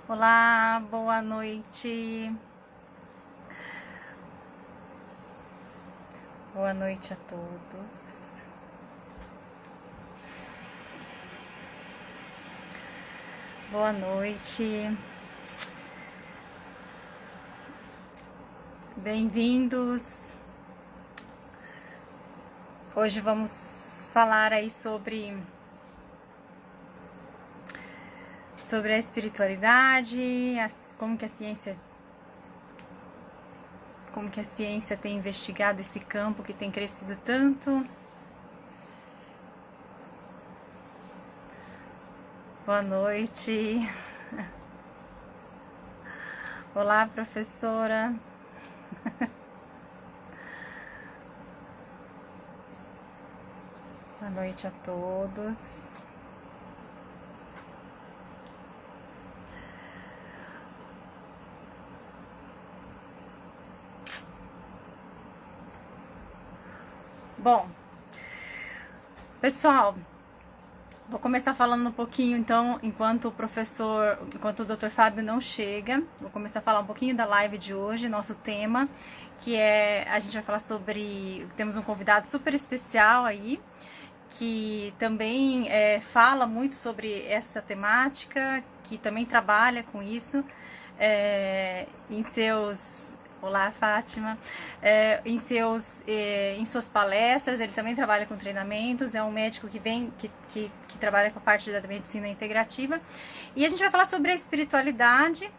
Olá, boa noite. Boa noite a todos. Boa noite. Bem-vindos. Hoje vamos falar aí sobre a espiritualidade, como que a ciência tem investigado esse campo que tem crescido tanto. Boa noite. Olá, professora. Boa noite a todos. Bom, pessoal, vou começar falando um pouquinho, então, enquanto o Dr. Fábio não chega, vou começar a falar um pouquinho da live de hoje, nosso tema, que é, a gente vai falar sobre, temos um convidado super especial aí, que também fala muito sobre essa temática, que também trabalha com isso em seus... Olá, Fátima. Em suas palestras, ele também trabalha com treinamentos, é um médico que trabalha com a parte da medicina integrativa. E a gente vai falar sobre a espiritualidade,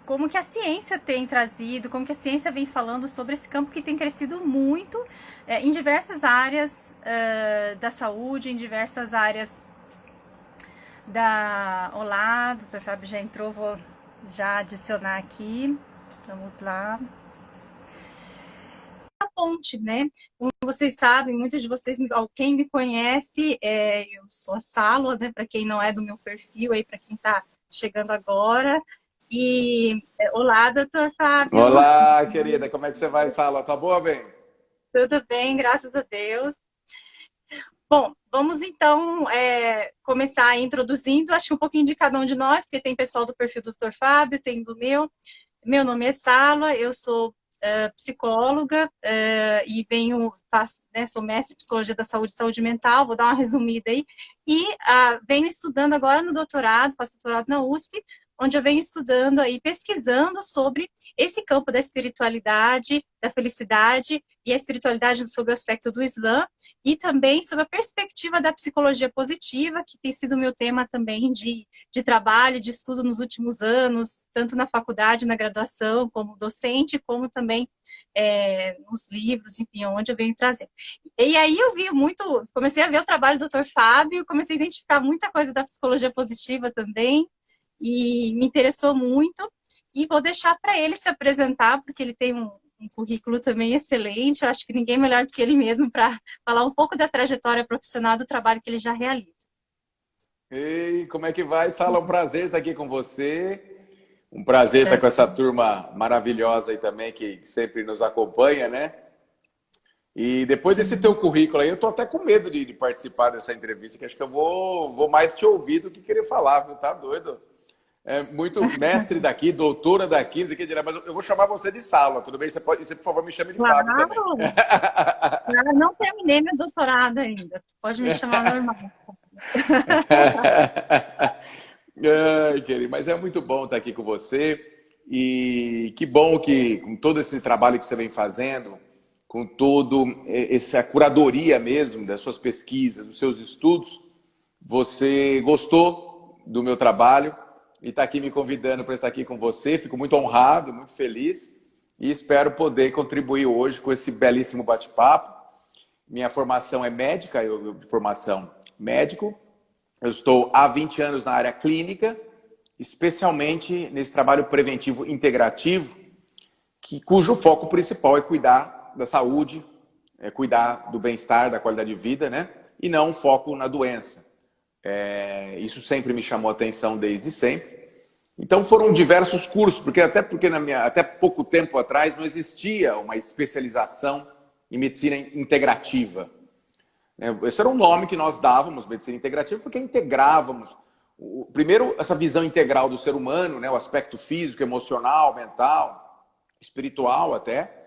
como que a ciência tem trazido, como que a ciência vem falando sobre esse campo que tem crescido muito em diversas áreas da saúde, em diversas áreas da... Olá, doutor Fábio já entrou, vou já adicionar aqui, vamos lá. A ponte, né? Como vocês sabem, muitos de vocês, quem me conhece, eu sou a Sálua, né? Para quem não é do meu perfil, aí para quem está chegando agora. E olá, doutor Fábio. Olá, querida, como é que você vai, Sala? Tá boa, bem? Tudo bem, graças a Deus. Bom, vamos então começar introduzindo, acho que um pouquinho de cada um de nós, porque tem pessoal do perfil do Dr. Fábio, tem do meu. Meu nome é Sala, eu sou psicóloga e sou mestre em psicologia da saúde e saúde mental, vou dar uma resumida aí, e venho estudando agora no doutorado, faço doutorado na USP, onde eu venho estudando aí, pesquisando sobre esse campo da espiritualidade, da felicidade e a espiritualidade sob o aspecto do Islã, e também sobre a perspectiva da psicologia positiva, que tem sido o meu tema também de trabalho, de estudo nos últimos anos, tanto na faculdade, na graduação, como docente, como também nos livros, enfim, onde eu venho trazer. E aí eu comecei a ver o trabalho do Dr. Fábio, comecei a identificar muita coisa da psicologia positiva também, e me interessou muito, e vou deixar para ele se apresentar, porque ele tem um currículo também excelente, eu acho que ninguém melhor do que ele mesmo para falar um pouco da trajetória profissional do trabalho que ele já realiza. Ei, como é que vai, Sala? Um prazer estar aqui com você. Um prazer estar com essa turma maravilhosa aí também, que sempre nos acompanha, né? E depois desse teu currículo aí, eu tô até com medo de participar dessa entrevista, que acho que eu vou mais te ouvir do que querer falar, viu? Tá doido? É muito mestre daqui, doutora daqui, não sei o que dirá, mas eu vou chamar você de Sala, tudo bem? Você, por favor, me chame de Fábio também. Claro, não terminei meu doutorado ainda, pode me chamar normal. Ai, querido, mas é muito bom estar aqui com você e que bom que com todo esse trabalho que você vem fazendo, com todo essa curadoria mesmo das suas pesquisas, dos seus estudos, você gostou do meu trabalho e está aqui me convidando para estar aqui com você. Fico muito honrado, muito feliz e espero poder contribuir hoje com esse belíssimo bate-papo. Minha formação é médica, eu de formação médico. Eu estou há 20 anos na área clínica, especialmente nesse trabalho preventivo integrativo, cujo foco principal é cuidar da saúde, cuidar do bem-estar, da qualidade de vida, né? E não um foco na doença. Isso sempre me chamou a atenção desde sempre. Então foram diversos cursos, porque até pouco tempo atrás não existia uma especialização em medicina integrativa. Esse era um nome que nós dávamos, medicina integrativa, porque integrávamos Primeiro, essa visão integral do ser humano, né? O aspecto físico, emocional, mental, espiritual até.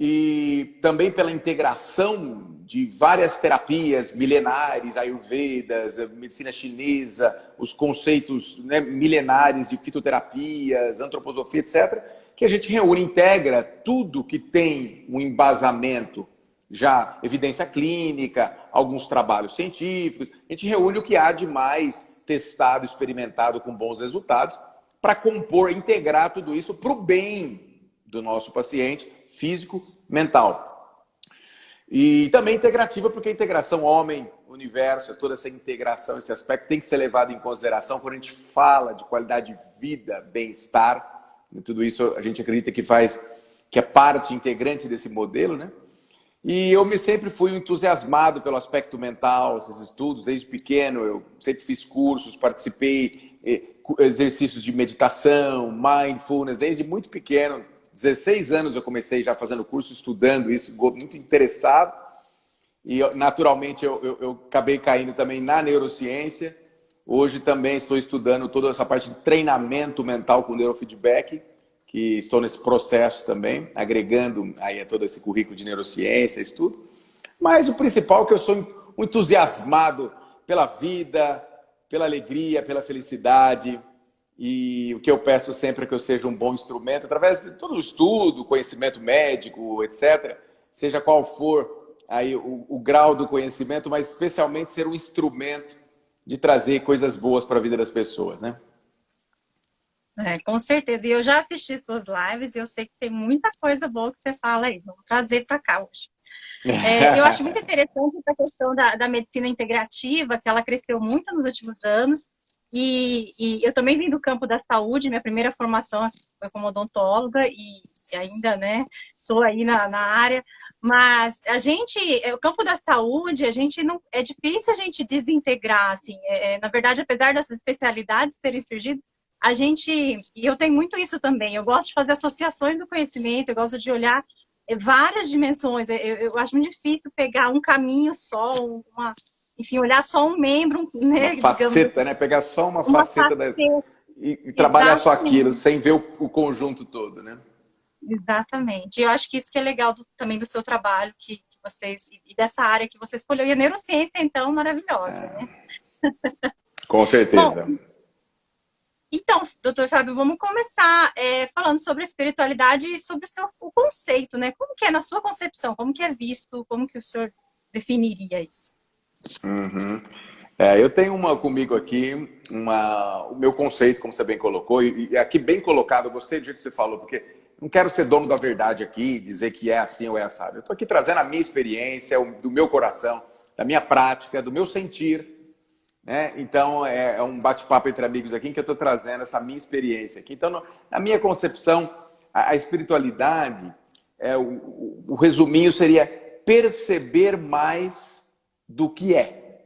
E também pela integração de várias terapias milenares, ayurvedas, medicina chinesa, os conceitos, né, milenares de fitoterapias, antroposofia, etc., que a gente reúne, integra tudo que tem um embasamento, já evidência clínica, alguns trabalhos científicos, a gente reúne o que há de mais testado, experimentado com bons resultados, para compor, integrar tudo isso para o bem do nosso paciente, físico, mental. E também integrativa, porque a integração homem-universo, toda essa integração, esse aspecto tem que ser levado em consideração quando a gente fala de qualidade de vida, bem-estar. Tudo isso a gente acredita que é parte integrante desse modelo, né? E eu sempre fui entusiasmado pelo aspecto mental, esses estudos, desde pequeno. Eu sempre fiz cursos, participei, exercícios de meditação, mindfulness, desde muito pequeno. 16 anos eu comecei já fazendo curso, estudando isso, muito interessado. E naturalmente eu acabei caindo também na neurociência. Hoje também estou estudando toda essa parte de treinamento mental com neurofeedback, que estou nesse processo também, agregando aí a todo esse currículo de neurociência, estudo. Mas o principal é que eu sou um entusiasmado pela vida, pela alegria, pela felicidade. E o que eu peço sempre é que eu seja um bom instrumento, através de todo o estudo, conhecimento médico, etc., seja qual for aí o grau do conhecimento, mas especialmente ser um instrumento de trazer coisas boas para a vida das pessoas, né? Com certeza. E eu já assisti suas lives e eu sei que tem muita coisa boa que você fala aí. Vamos trazer para cá hoje. Eu acho muito interessante essa questão da medicina integrativa, que ela cresceu muito nos últimos anos. E eu também vim do campo da saúde, minha primeira formação foi como odontóloga e ainda, né, estou aí na área. Mas o campo da saúde, é difícil a gente desintegrar, assim. Na verdade, apesar dessas especialidades terem surgido, e eu tenho muito isso também, eu gosto de fazer associações do conhecimento, eu gosto de olhar várias dimensões, eu acho muito difícil pegar um caminho só, enfim, olhar só um membro, né? Uma faceta, digamos, né? Pegar só uma faceta e trabalhar só aquilo, sem ver o conjunto todo, né? Exatamente. Eu acho que isso que é legal também do seu trabalho, que vocês, e dessa área que você escolheu, e a neurociência, então, maravilhosa, né? Com certeza. Bom, então, doutor Fábio, vamos começar falando sobre a espiritualidade e sobre o conceito, né? Como que é na sua concepção? Como que é visto? Como que o senhor definiria isso? Uhum. Eu tenho comigo aqui, o meu conceito, como você bem colocou, e aqui bem colocado, eu gostei do jeito que você falou, porque não quero ser dono da verdade aqui, dizer que é assim ou é assado. Eu estou aqui trazendo a minha experiência, do meu coração, da minha prática, do meu sentir, né? Então, é um bate-papo entre amigos aqui em que eu estou trazendo essa minha experiência aqui. Então, na minha concepção, a espiritualidade, o resuminho seria perceber mais do que é.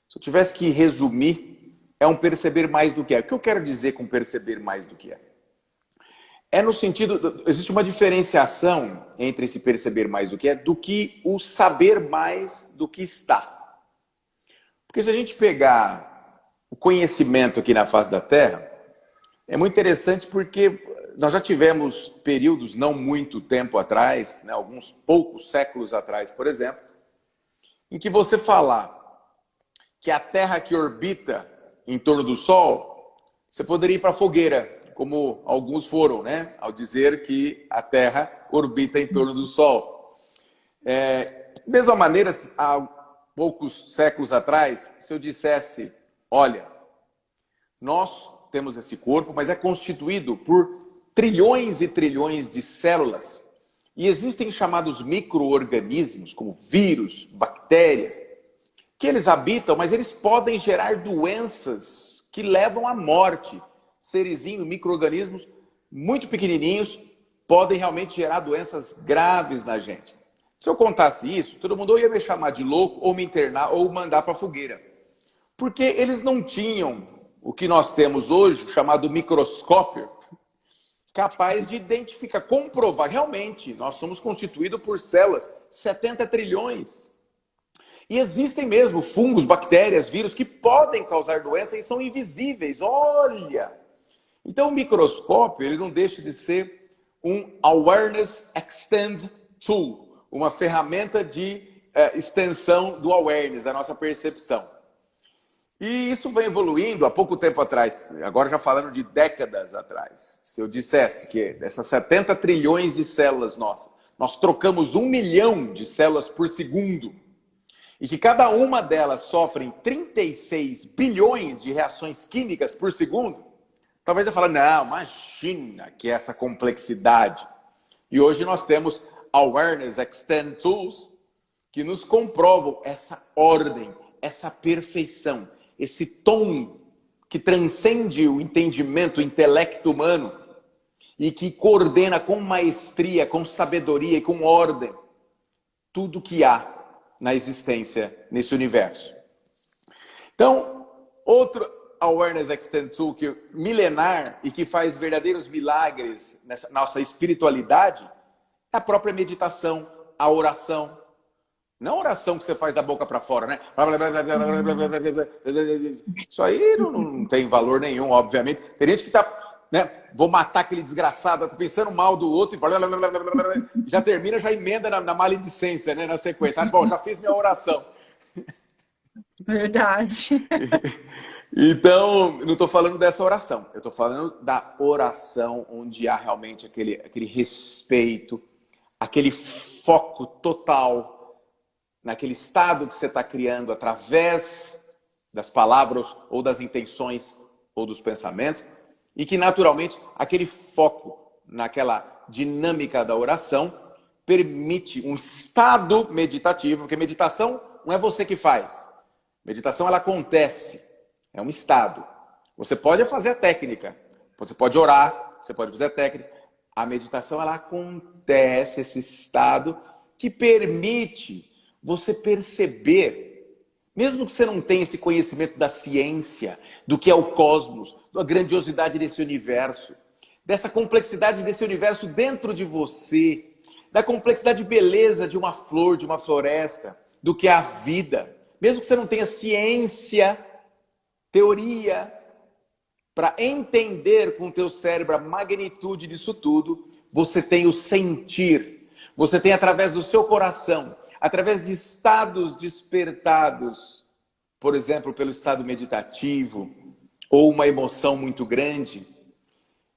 Se eu tivesse que resumir, é um perceber mais do que é. O que eu quero dizer com perceber mais do que é? É no sentido, existe uma diferenciação entre esse perceber mais do que é, do que o saber mais do que está. Porque se a gente pegar o conhecimento aqui na face da Terra, é muito interessante porque nós já tivemos períodos, não muito tempo atrás, né, alguns poucos séculos atrás, por exemplo, em que você falar que a Terra que orbita em torno do Sol, você poderia ir para a fogueira, como alguns foram, né, ao dizer que a Terra orbita em torno do Sol. Da mesma maneira, há poucos séculos atrás, se eu dissesse, olha, nós temos esse corpo, mas é constituído por trilhões e trilhões de células, e existem chamados micro-organismos, como vírus, bactérias, que eles habitam, mas eles podem gerar doenças que levam à morte. Serezinhos, micro-organismos muito pequenininhos, podem realmente gerar doenças graves na gente. Se eu contasse isso, todo mundo ou ia me chamar de louco, ou me internar, ou mandar para a fogueira. Porque eles não tinham o que nós temos hoje, chamado microscópio, capaz de identificar, comprovar. Realmente, nós somos constituídos por células, 70 trilhões. E existem mesmo fungos, bactérias, vírus que podem causar doença e são invisíveis. Olha! Então o microscópio, ele não deixa de ser um Awareness Extend Tool, uma ferramenta de extensão do awareness, da nossa percepção. E isso vem evoluindo há pouco tempo atrás, agora já falando de décadas atrás. Se eu dissesse que dessas 70 trilhões de células nossas, nós trocamos 1 milhão de células por segundo, e que cada uma delas sofre 36 bilhões de reações químicas por segundo, talvez eu fale, não, imagina que essa complexidade. E hoje nós temos Awareness Extend Tools que nos comprovam essa ordem, essa perfeição, esse tom que transcende o entendimento, o intelecto humano e que coordena com maestria, com sabedoria e com ordem tudo que há na existência nesse universo. Então, outro Awareness Extend Tool que milenar e que faz verdadeiros milagres nessa nossa espiritualidade é a própria meditação, a oração. Não a oração que você faz da boca para fora, né? Isso aí não tem valor nenhum, obviamente. Tem gente que tá, né? Vou matar aquele desgraçado, tá pensando mal do outro e já termina, já emenda na maledicência, né? Na sequência. Bom, já fiz minha oração. Verdade. Então, não estou falando dessa oração. Eu estou falando da oração onde há realmente aquele respeito, aquele foco total naquele estado que você está criando através das palavras ou das intenções ou dos pensamentos e que naturalmente aquele foco naquela dinâmica da oração permite um estado meditativo, porque meditação não é você que faz. Meditação ela acontece, é um estado. Você pode fazer a técnica, você pode orar, você pode fazer a técnica. A meditação ela acontece, esse estado que permite você perceber, mesmo que você não tenha esse conhecimento da ciência, do que é o cosmos, da grandiosidade desse universo, dessa complexidade desse universo dentro de você, da complexidade e beleza de uma flor, de uma floresta, do que é a vida, mesmo que você não tenha ciência, teoria, para entender com o teu cérebro a magnitude disso tudo, você tem o sentir, você tem através do seu coração, através de estados despertados, por exemplo, pelo estado meditativo, ou uma emoção muito grande,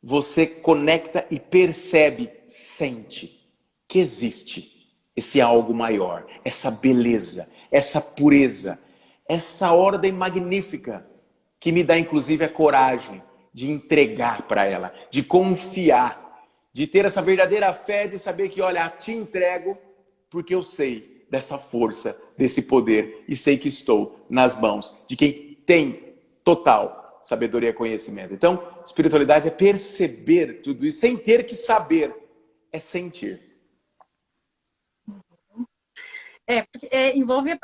você conecta e percebe, sente que existe esse algo maior, essa beleza, essa pureza, essa ordem magnífica, que me dá inclusive a coragem de entregar para ela, de confiar, de ter essa verdadeira fé de saber que, olha, te entrego porque eu sei dessa força, desse poder e sei que estou nas mãos de quem tem total sabedoria e conhecimento. Então, espiritualidade é perceber tudo isso sem ter que saber, é sentir. Envolve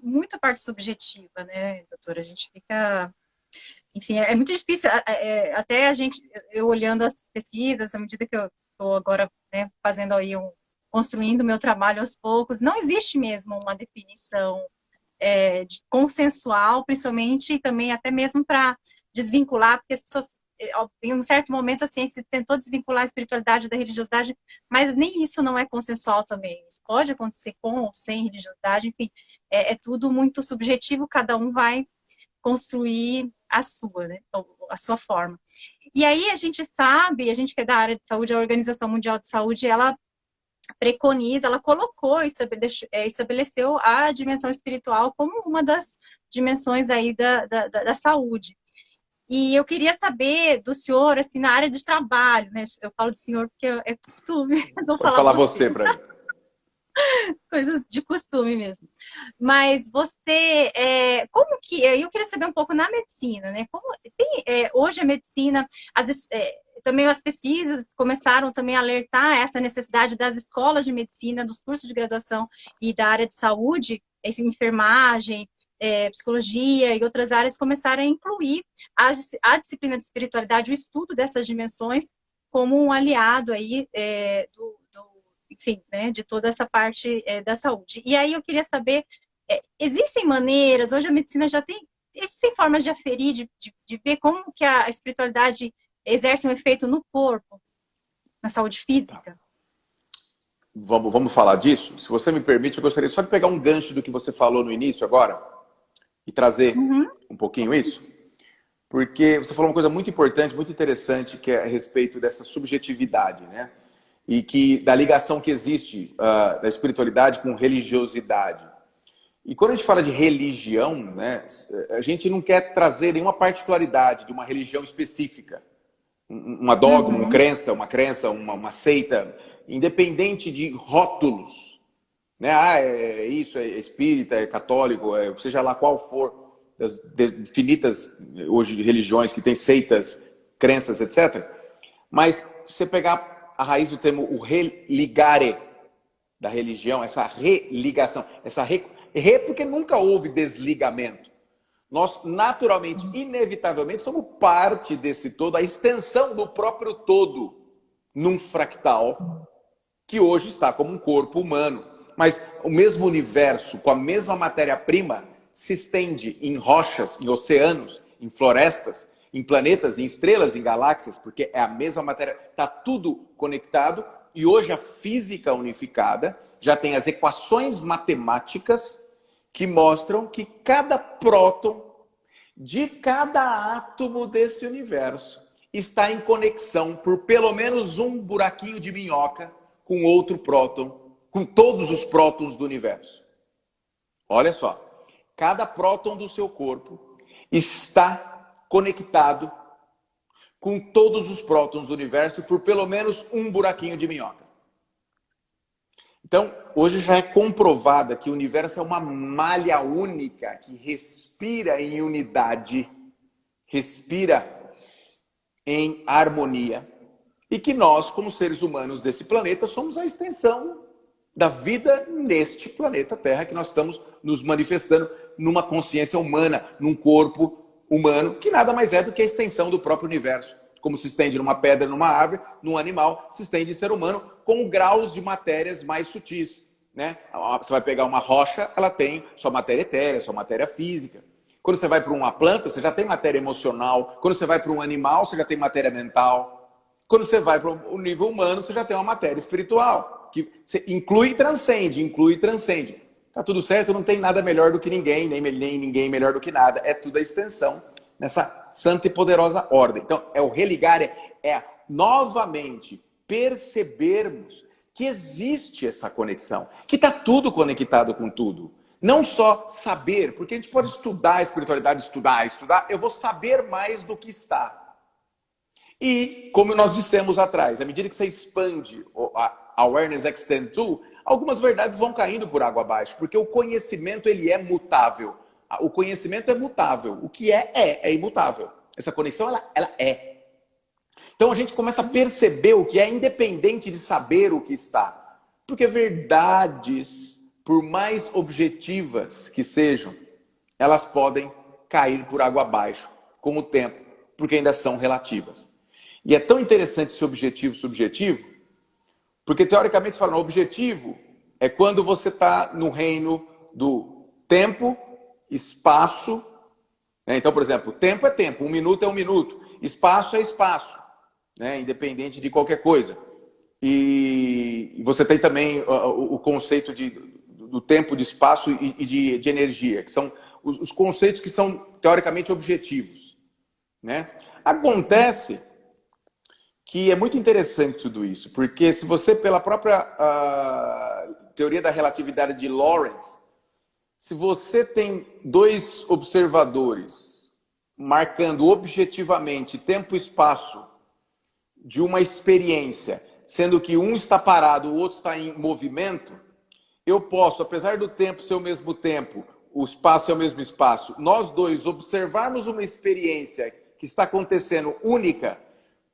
muita parte subjetiva, né, doutora? A gente fica... Enfim, é muito difícil, até eu olhando as pesquisas, à medida que eu estou agora, né, fazendo aí construindo o meu trabalho aos poucos, não existe mesmo uma definição consensual, principalmente e também até mesmo para desvincular, porque as pessoas, em um certo momento, a ciência tentou desvincular a espiritualidade da religiosidade, mas nem isso não é consensual também. Isso pode acontecer com ou sem religiosidade, enfim, é tudo muito subjetivo, cada um vai construir a sua, né, a sua forma. E aí a gente sabe, a gente que é da área de saúde, a Organização Mundial de Saúde, ela preconiza, ela colocou, estabeleceu a dimensão espiritual como uma das dimensões aí da saúde. E eu queria saber do senhor, assim, na área de trabalho, né? Eu falo do senhor porque é costume. Não Pode falar você para mim. Coisas de costume mesmo. Mas você, como que... Eu queria saber um pouco na medicina, né? Hoje a medicina, também as pesquisas começaram também a alertar essa necessidade das escolas de medicina, dos cursos de graduação e da área de saúde, enfermagem, psicologia e outras áreas começaram a incluir a disciplina de espiritualidade, o estudo dessas dimensões como um aliado aí enfim, né, de toda essa parte da saúde. E aí eu queria saber existem maneiras, hoje a medicina já tem, existem formas de aferir, de ver como que a espiritualidade exerce um efeito no corpo, na saúde física. Vamos falar disso? Se você me permite, eu gostaria só de pegar um gancho do que você falou no início agora e trazer um pouquinho isso. Porque você falou uma coisa muito importante, muito interessante, que é a respeito dessa subjetividade, né? E que da ligação que existe da espiritualidade com religiosidade. E quando a gente fala de religião, né, a gente não quer trazer nenhuma particularidade de uma religião específica. Uma dogma, uma crença, uma seita, independente de rótulos, né? É isso, é espírita, é católico, seja lá qual for, das infinitas hoje religiões que têm seitas, crenças, etc. Mas se você pegar a raiz do termo o religare da religião, essa religação, porque nunca houve desligamento. Nós, naturalmente, inevitavelmente, somos parte desse todo, a extensão do próprio todo, num fractal, que hoje está como um corpo humano. Mas o mesmo universo, com a mesma matéria-prima, se estende em rochas, em oceanos, em florestas, em planetas, em estrelas, em galáxias, porque é a mesma matéria, está tudo conectado. E hoje a física unificada já tem as equações matemáticas que mostram que cada próton de cada átomo desse universo está em conexão por pelo menos um buraquinho de minhoca com outro próton, com todos os prótons do universo. Olha só, cada próton do seu corpo está conectado com todos os prótons do universo por pelo menos um buraquinho de minhoca. Então, hoje já é comprovada que o universo é uma malha única que respira em unidade, respira em harmonia, e que nós, como seres humanos desse planeta, somos a extensão da vida neste planeta Terra, que nós estamos nos manifestando numa consciência humana, num corpo humano, que nada mais é do que a extensão do próprio universo. Como se estende numa pedra, numa árvore, num animal, se estende em ser humano com graus de matérias mais sutis, né? Você vai pegar uma rocha, ela tem sua matéria etérea, sua matéria física. Quando você vai para uma planta, você já tem matéria emocional. Quando você vai para um animal, você já tem matéria mental. Quando você vai para o nível humano, você já tem uma matéria espiritual, que você inclui e transcende. Tá tudo certo, não tem nada melhor do que ninguém, nem ninguém melhor do que nada. É tudo a extensão nessa santa e poderosa ordem. Então, o religar novamente percebermos que existe essa conexão, que está tudo conectado com tudo. Não só saber, porque a gente pode estudar a espiritualidade, estudar, eu vou saber mais do que está. E, como nós dissemos atrás, à medida que você expande a Awareness Extend Tool, algumas verdades vão caindo por água abaixo, porque o conhecimento ele é mutável. O conhecimento é mutável. O que é imutável. Essa conexão, ela é. Então a gente começa a perceber o que é independente de saber o que está. Porque verdades, por mais objetivas que sejam, elas podem cair por água abaixo com o tempo, porque ainda são relativas. E é tão interessante esse objetivo subjetivo, porque teoricamente você fala, o objetivo é quando você está no reino do tempo, espaço, né? Então, por exemplo, tempo é tempo, 1 minuto é 1 minuto, espaço é espaço, né? Independente de qualquer coisa. E você tem também o conceito do tempo, de espaço e de energia, que são os conceitos que são teoricamente objetivos, né? Acontece que é muito interessante tudo isso, porque se você, pela própria teoria da relatividade de Lorentz, se você tem 2 observadores marcando objetivamente tempo e espaço de uma experiência, sendo que um está parado, o outro está em movimento, eu posso, apesar do tempo ser o mesmo tempo, o espaço é o mesmo espaço, nós dois observarmos uma experiência que está acontecendo única,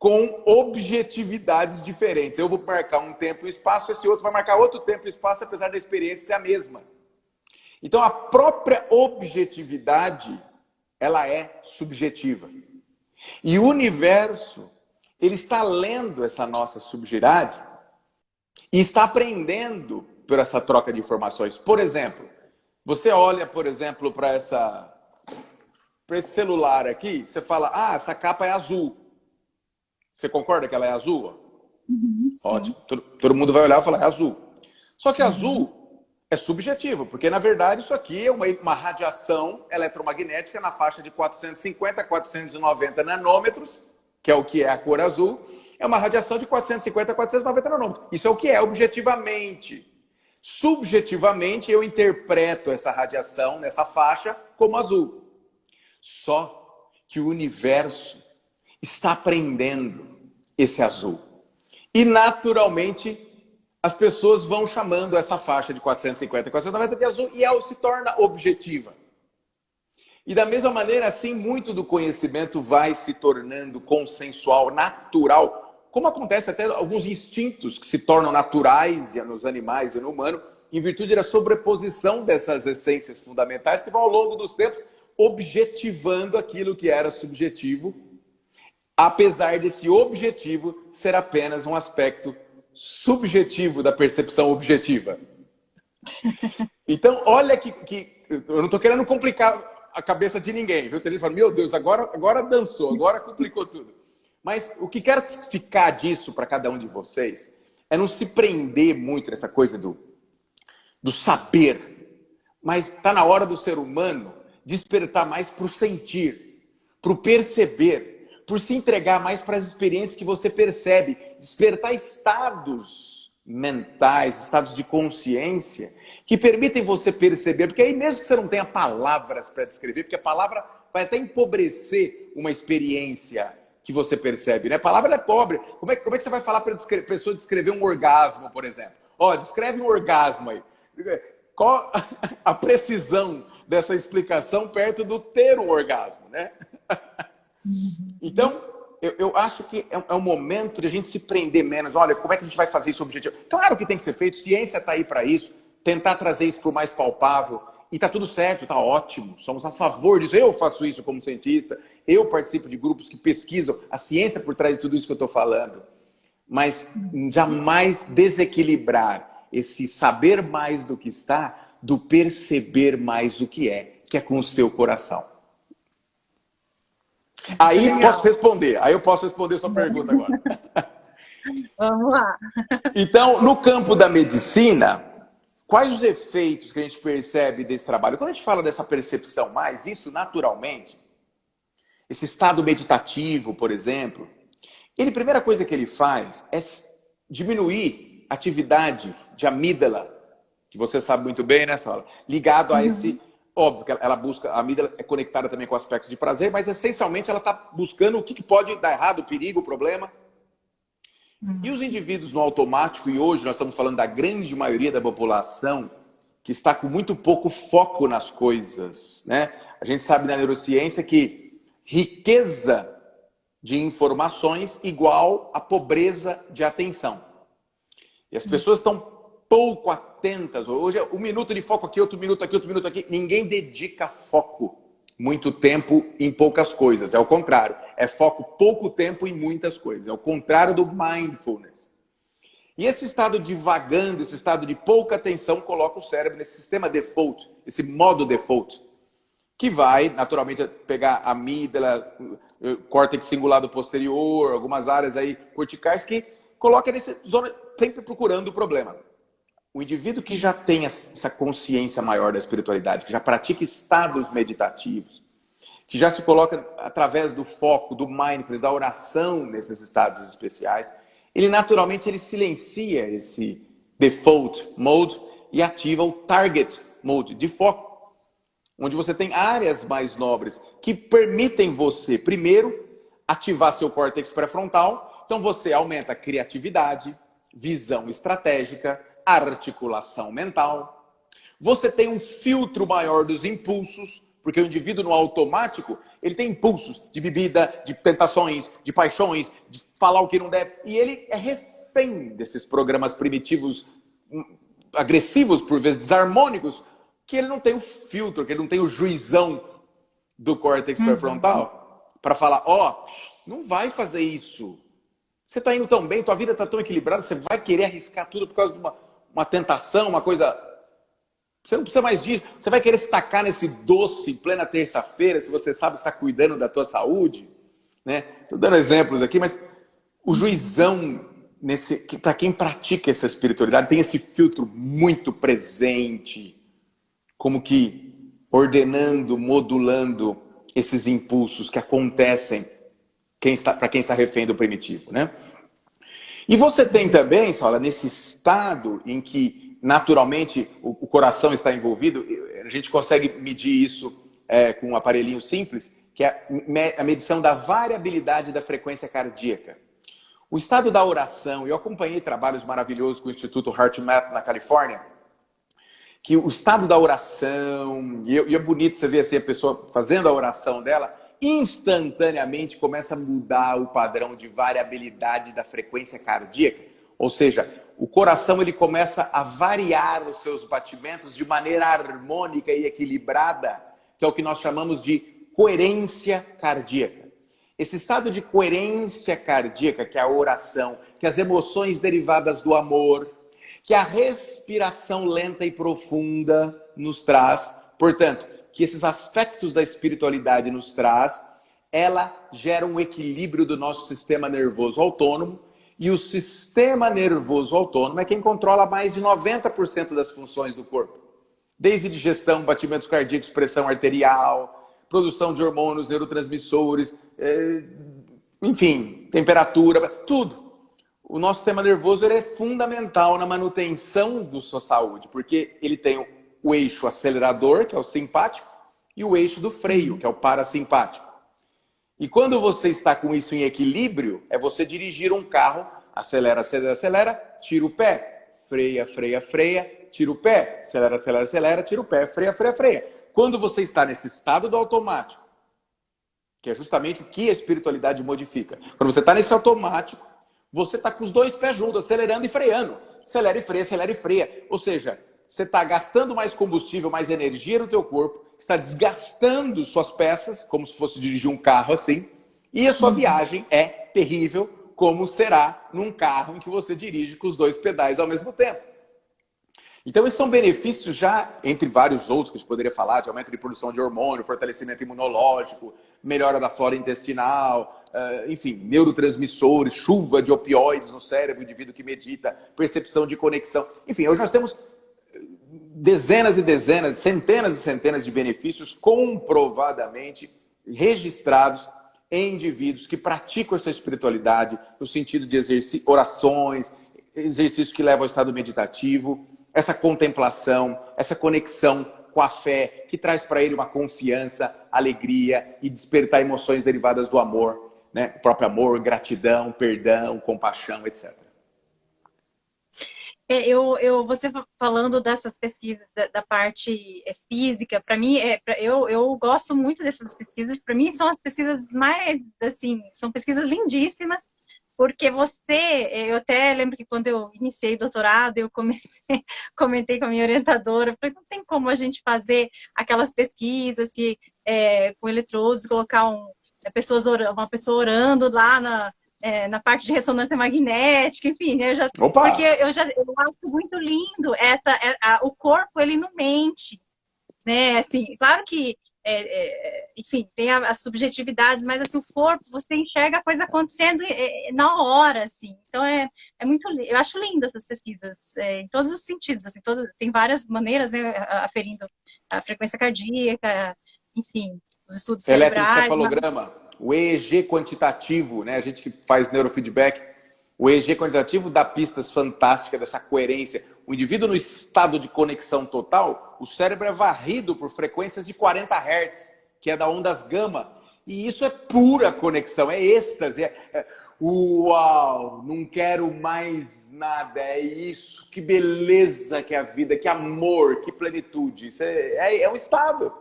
com objetividades diferentes. Eu vou marcar um tempo e espaço, esse outro vai marcar outro tempo e espaço, apesar da experiência ser a mesma. Então, a própria objetividade, ela é subjetiva. E o universo, ele está lendo essa nossa subjetividade e está aprendendo por essa troca de informações. Por exemplo, Você olha, por exemplo, para esse celular aqui, você fala, ah, essa capa é azul. Você concorda que ela é azul? Ótimo. Todo mundo vai olhar e falar, é azul. Só que azul é subjetivo, porque, na verdade, isso aqui é uma radiação eletromagnética na faixa de 450 a 490 nanômetros, que é a cor azul. É uma radiação de 450 a 490 nanômetros. Isso é o que é objetivamente. Subjetivamente, eu interpreto essa radiação nessa faixa como azul. Só que o universo está aprendendo esse azul. E, naturalmente, as pessoas vão chamando essa faixa de 450 a 490 de azul e ela se torna objetiva. E, da mesma maneira, assim, muito do conhecimento vai se tornando consensual, natural, como acontece até alguns instintos que se tornam naturais nos animais e no humano, em virtude da sobreposição dessas essências fundamentais que vão, ao longo dos tempos, objetivando aquilo que era subjetivo, apesar desse objetivo ser apenas um aspecto subjetivo da percepção objetiva. Então, olha que eu não estou querendo complicar a cabeça de ninguém, viu? Tem gente falando, meu Deus, agora dançou, agora complicou tudo. Mas o que quero ficar disso para cada um de vocês é não se prender muito nessa coisa do saber, mas está na hora do ser humano despertar mais para o sentir, para o perceber, por se entregar mais para as experiências que você percebe, despertar estados mentais, estados de consciência, que permitem você perceber, porque aí mesmo que você não tenha palavras para descrever, porque a palavra vai até empobrecer uma experiência que você percebe, né? A palavra é pobre. Como é que você vai falar para a pessoa descrever um orgasmo, por exemplo? Ó, descreve um orgasmo aí. Qual a precisão dessa explicação perto do ter um orgasmo, né? Então, eu acho que é um momento de a gente se prender menos. Olha, como é que a gente vai fazer isso objetivo? Claro que tem que ser feito, ciência está aí para isso, tentar trazer isso para o mais palpável. E está tudo certo, está ótimo, somos a favor disso. Eu faço isso como cientista, eu participo de grupos que pesquisam a ciência por trás de tudo isso que eu estou falando. Mas jamais desequilibrar esse saber mais do que está, do perceber mais o que é com o seu coração. Aí eu posso responder sua pergunta agora. Vamos lá. Então, no campo da medicina, quais os efeitos que a gente percebe desse trabalho? Quando a gente fala dessa percepção mais, isso naturalmente, esse estado meditativo, por exemplo, a primeira coisa que ele faz é diminuir a atividade de amígdala, que você sabe muito bem, né, Sala? Ligado a esse... Óbvio que ela busca, a amígdala é conectada também com aspectos de prazer, mas essencialmente ela está buscando o que pode dar errado, o perigo, o problema. E os indivíduos no automático, e hoje nós estamos falando da grande maioria da população, que está com muito pouco foco nas coisas, né? A gente sabe na neurociência que riqueza de informações igual a pobreza de atenção. E as pessoas estão pouco atentas. Hoje é um minuto de foco aqui, outro minuto aqui, outro minuto aqui. Ninguém dedica foco muito tempo em poucas coisas. É o contrário. É foco pouco tempo em muitas coisas. É o contrário do mindfulness. E esse estado divagando, esse estado de pouca atenção, coloca o cérebro nesse sistema default, esse modo default, que vai, naturalmente, pegar a amígdala, córtex cingulado posterior, algumas áreas aí corticais que coloca nessa zona, sempre procurando o problema. O indivíduo que já tem essa consciência maior da espiritualidade, que já pratica estados meditativos, que já se coloca através do foco, do mindfulness, da oração nesses estados especiais, ele naturalmente silencia esse default mode e ativa o target mode de foco, onde você tem áreas mais nobres que permitem você, primeiro, ativar seu córtex pré-frontal. Então você aumenta a criatividade, visão estratégica, articulação mental. Você tem um filtro maior dos impulsos, porque o indivíduo no automático, ele tem impulsos de bebida, de tentações, de paixões, de falar o que não deve. E ele é refém desses programas primitivos, agressivos, por vezes desarmônicos, que ele não tem o filtro, que ele não tem o juizão do córtex pré-frontal para falar, não vai fazer isso. Você está indo tão bem, tua vida está tão equilibrada, você vai querer arriscar tudo por causa de uma tentação, uma coisa Você não precisa mais disso. Você vai querer se tacar nesse doce em plena terça-feira, se você sabe que está cuidando da tua saúde, né? Estou dando exemplos aqui, mas o juizão, para quem pratica essa espiritualidade, tem esse filtro muito presente, como que ordenando, modulando esses impulsos que acontecem para quem está refém do primitivo, né? E você tem também, Saula, nesse estado em que naturalmente o coração está envolvido, a gente consegue medir isso com um aparelhinho simples, que é a medição da variabilidade da frequência cardíaca. O estado da oração, eu acompanhei trabalhos maravilhosos com o Instituto HeartMath na Califórnia, que o estado da oração, e é bonito você ver assim, a pessoa fazendo a oração dela, instantaneamente começa a mudar o padrão de variabilidade da frequência cardíaca. Ou seja, o coração ele começa a variar os seus batimentos de maneira harmônica e equilibrada, que é o que nós chamamos de coerência cardíaca. Esse estado de coerência cardíaca, que é a oração, que as emoções derivadas do amor, que a respiração lenta e profunda nos traz, portanto, que esses aspectos da espiritualidade nos traz, ela gera um equilíbrio do nosso sistema nervoso autônomo, e o sistema nervoso autônomo é quem controla mais de 90% das funções do corpo. Desde digestão, batimentos cardíacos, pressão arterial, produção de hormônios, neurotransmissores, enfim, temperatura, tudo. O nosso sistema nervoso ele é fundamental na manutenção da sua saúde, porque ele tem o eixo acelerador, que é o simpático, e o eixo do freio, que é o parasimpático. E quando você está com isso em equilíbrio, é você dirigir um carro, acelera, acelera, acelera, tira o pé, freia, freia, freia, tira o pé, acelera, acelera, acelera, tira o pé, freia, freia, freia. Quando você está nesse estado do automático, que é justamente o que a espiritualidade modifica. Quando você está nesse automático, você está com os dois pés juntos, acelerando e freando. Acelera e freia, acelera e freia. Ou seja, você está gastando mais combustível, mais energia no teu corpo, está desgastando suas peças, como se fosse dirigir um carro assim, e a sua viagem é terrível, como será num carro em que você dirige com os dois pedais ao mesmo tempo. Então, esses são benefícios já, entre vários outros que a gente poderia falar, de aumento de produção de hormônio, fortalecimento imunológico, melhora da flora intestinal, enfim, neurotransmissores, chuva de opioides no cérebro, indivíduo que medita, percepção de conexão. Enfim, hoje nós temos dezenas e dezenas, centenas e centenas de benefícios comprovadamente registrados em indivíduos que praticam essa espiritualidade no sentido de orações, exercícios que levam ao estado meditativo, essa contemplação, essa conexão com a fé, que traz para ele uma confiança, alegria e despertar emoções derivadas do amor, né? O próprio amor, gratidão, perdão, compaixão, etc. Você falando dessas pesquisas da parte física, para mim, eu gosto muito dessas pesquisas. Para mim, são as pesquisas mais, assim, são pesquisas lindíssimas, porque eu até lembro que quando eu iniciei doutorado, eu comentei com a minha orientadora, falei, não tem como a gente fazer aquelas pesquisas que, com eletrodos, colocar uma pessoa orando lá na parte de ressonância magnética, enfim, porque eu acho muito lindo o corpo, ele não mente, né, assim, claro que enfim, tem as subjetividades, mas assim, o corpo, você enxerga a coisa acontecendo na hora, assim, então muito lindo. Eu acho lindo essas pesquisas, em todos os sentidos, assim, tem várias maneiras, né, aferindo a frequência cardíaca, enfim, os estudos cerebrais. Eletroencefalograma, o EEG quantitativo, né? A gente que faz neurofeedback, o EEG quantitativo dá pistas fantásticas dessa coerência. O indivíduo no estado de conexão total, o cérebro é varrido por frequências de 40 Hz, que é da ondas gama. E isso é pura conexão, é êxtase. Uau, não quero mais nada, é isso, que beleza que é a vida, que amor, que plenitude. Isso é um estado.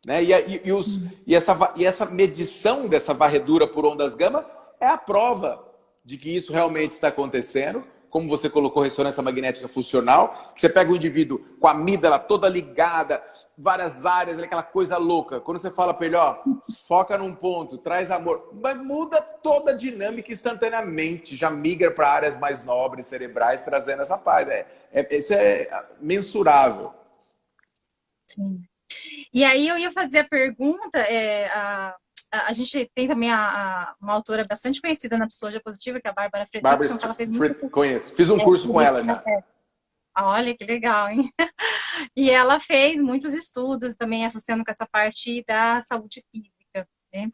Né? E essa medição dessa varredura por ondas gama é a prova de que isso realmente está acontecendo, como você colocou ressonância magnética funcional, que você pega um indivíduo com a amígdala toda ligada, várias áreas, aquela coisa louca. Quando você fala para ele, ó, foca num ponto, traz amor, mas muda toda a dinâmica instantaneamente, já migra para áreas mais nobres, cerebrais, trazendo essa paz. Isso é mensurável. Sim. E aí eu ia fazer a pergunta, a gente tem também uma autora bastante conhecida na psicologia positiva, que é a Bárbara Barbara Fredrickson, que ela fez muito... conheço. Fiz um curso com ela já. Olha, que legal, hein? E ela fez muitos estudos também associando com essa parte da saúde física, né?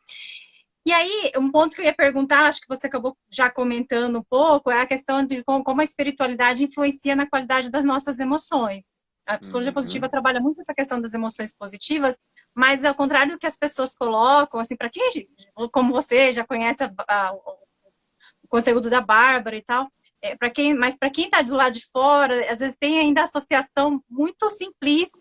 E aí, um ponto que eu ia perguntar, acho que você acabou já comentando um pouco, é a questão de como a espiritualidade influencia na qualidade das nossas emoções. A psicologia positiva trabalha muito essa questão das emoções positivas, mas ao contrário do que as pessoas colocam, assim, para quem, como você já conhece o conteúdo da Bárbara e tal, mas para quem está do lado de fora, às vezes tem ainda associação muito simplista.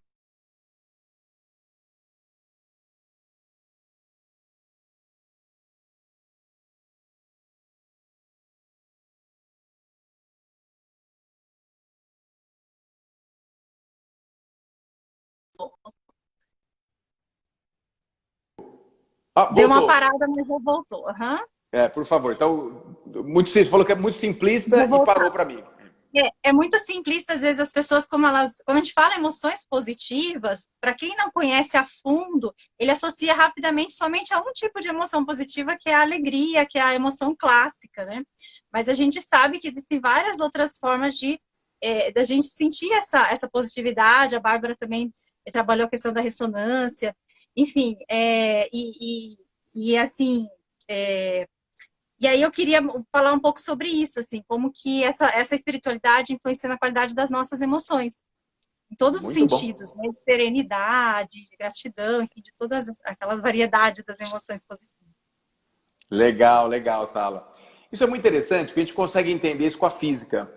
Ah, Deu uma voltou. parada, mas já voltou. Uhum. Por favor. Então, você falou que é muito simplista e parou para mim. É muito simplista, às vezes, as pessoas, quando a gente fala emoções positivas, para quem não conhece a fundo, ele associa rapidamente somente a um tipo de emoção positiva, que é a alegria, que é a emoção clássica, né? Mas a gente sabe que existem várias outras formas da gente sentir essa positividade. A Bárbara também trabalhou a questão da ressonância, enfim, assim... E aí eu queria falar um pouco sobre isso, assim, como que essa espiritualidade influencia na qualidade das nossas emoções, em todos os Muito sentidos, bom. né? De serenidade, de gratidão, enfim, de todas aquelas variedades das emoções positivas. Legal, legal, Sala. Isso é muito interessante, porque a gente consegue entender isso com a física.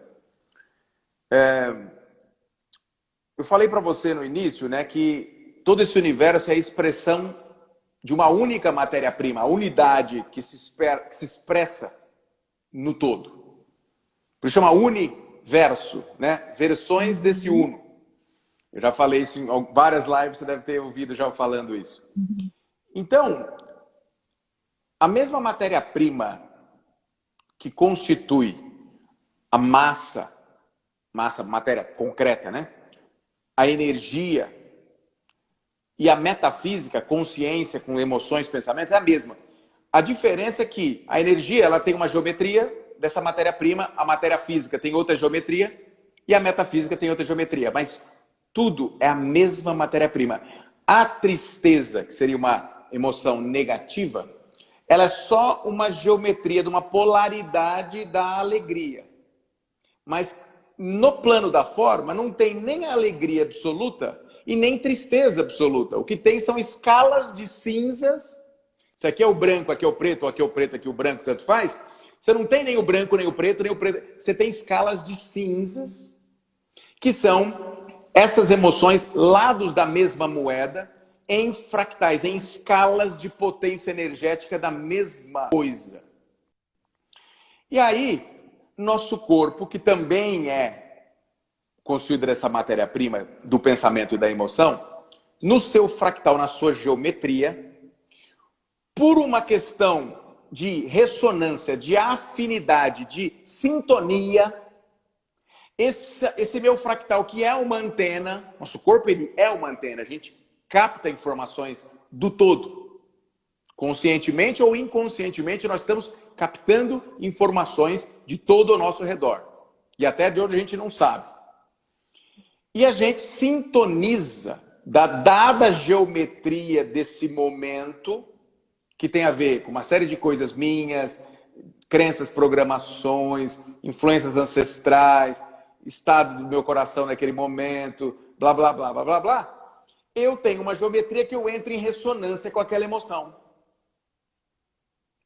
Eu falei para você no início, né, que todo esse universo é a expressão de uma única matéria-prima, a unidade que se expressa no todo. Por isso chama universo, né? Versões desse uno. Eu já falei isso em várias lives, você deve ter ouvido já falando isso. Então, a mesma matéria-prima que constitui a massa, matéria concreta, né? A energia e a metafísica, consciência com emoções, pensamentos, é a mesma. A diferença é que a energia ela tem uma geometria dessa matéria-prima, a matéria física tem outra geometria e a metafísica tem outra geometria. Mas tudo é a mesma matéria-prima. A tristeza, que seria uma emoção negativa, ela é só uma geometria de uma polaridade da alegria. Mas no plano da forma não tem nem a alegria absoluta e nem tristeza absoluta. O que tem são escalas de cinzas. Isso aqui é o branco, aqui é o preto, aqui é o preto, aqui é o branco, tanto faz. Você não tem nem o branco, nem o preto, nem o preto. Você tem escalas de cinzas, que são essas emoções, lados da mesma moeda, em fractais, em escalas de potência energética da mesma coisa. E aí, nosso corpo, que também é constituído dessa matéria-prima do pensamento e da emoção, no seu fractal, na sua geometria, por uma questão de ressonância, de afinidade, de sintonia, esse meu fractal, que é uma antena, nosso corpo ele é uma antena, a gente capta informações do todo. Conscientemente ou inconscientemente, nós estamos captando informações de todo ao nosso redor. E até de onde a gente não sabe. E a gente sintoniza da dada geometria desse momento, que tem a ver com uma série de coisas minhas, crenças, programações, influências ancestrais, estado do meu coração naquele momento, blá, blá, blá, blá, blá, blá. Eu tenho uma geometria que eu entro em ressonância com aquela emoção.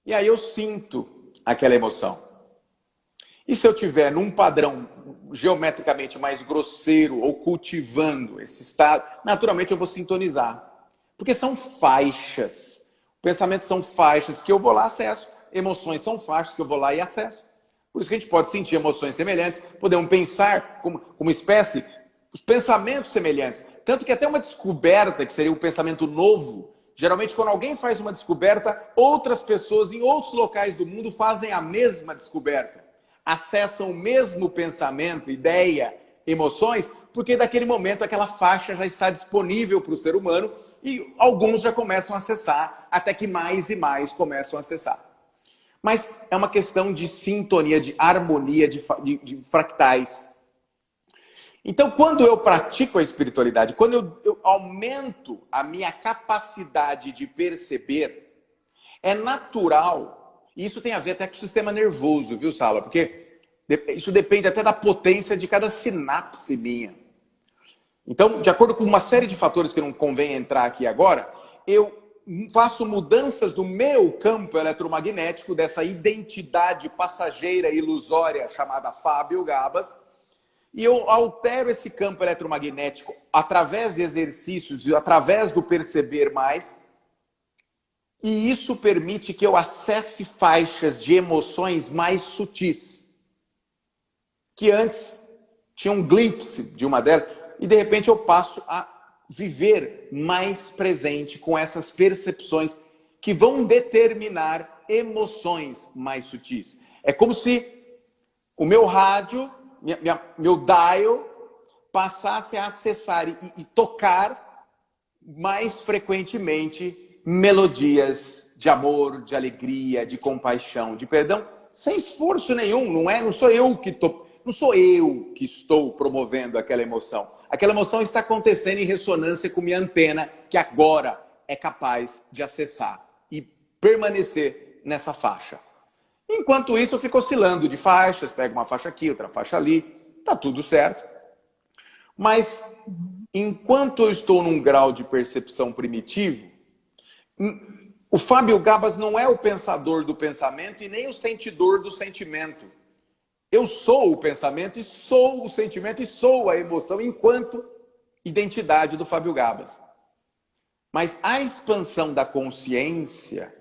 E aí eu sinto aquela emoção. E se eu tiver num padrão geometricamente mais grosseiro ou cultivando esse estado, naturalmente eu vou sintonizar. Porque são faixas. Pensamentos são faixas que eu vou lá acesso. Emoções são faixas que eu vou lá e acesso. Por isso que a gente pode sentir emoções semelhantes, podemos pensar como espécie, os pensamentos semelhantes. Tanto que até uma descoberta, que seria um pensamento novo, geralmente quando alguém faz uma descoberta, outras pessoas em outros locais do mundo fazem a mesma descoberta. Acessam o mesmo pensamento, ideia, emoções, porque daquele momento aquela faixa já está disponível para o ser humano e alguns já começam a acessar, até que mais e mais começam a acessar. Mas é uma questão de sintonia, de harmonia, de fractais. Então, quando eu pratico a espiritualidade, quando eu aumento a minha capacidade de perceber, é natural, e isso tem a ver até com o sistema nervoso, viu, Sala? Porque isso depende até da potência de cada sinapse minha. Então, de acordo com uma série de fatores que não convém entrar aqui agora, eu faço mudanças do meu campo eletromagnético, dessa identidade passageira ilusória chamada Fábio Gabas, e eu altero esse campo eletromagnético através de exercícios e através do perceber mais, e isso permite que eu acesse faixas de emoções mais sutis, que antes tinha um glimpse de uma delas, e de repente eu passo a viver mais presente com essas percepções que vão determinar emoções mais sutis. É como se o meu rádio, meu dial, passasse a acessar e tocar mais frequentemente melodias de amor, de alegria, de compaixão, de perdão, sem esforço nenhum. Não sou eu que estou promovendo aquela emoção. Aquela emoção está acontecendo em ressonância com minha antena, que agora é capaz de acessar e permanecer nessa faixa. Enquanto isso, eu fico oscilando de faixas, pego uma faixa aqui, outra faixa ali, tá tudo certo. Mas, enquanto eu estou num grau de percepção primitivo, o Fábio Gabas não é o pensador do pensamento e nem o sentidor do sentimento. Eu sou o pensamento e sou o sentimento e sou a emoção enquanto identidade do Fábio Gabas. Mas a expansão da consciência,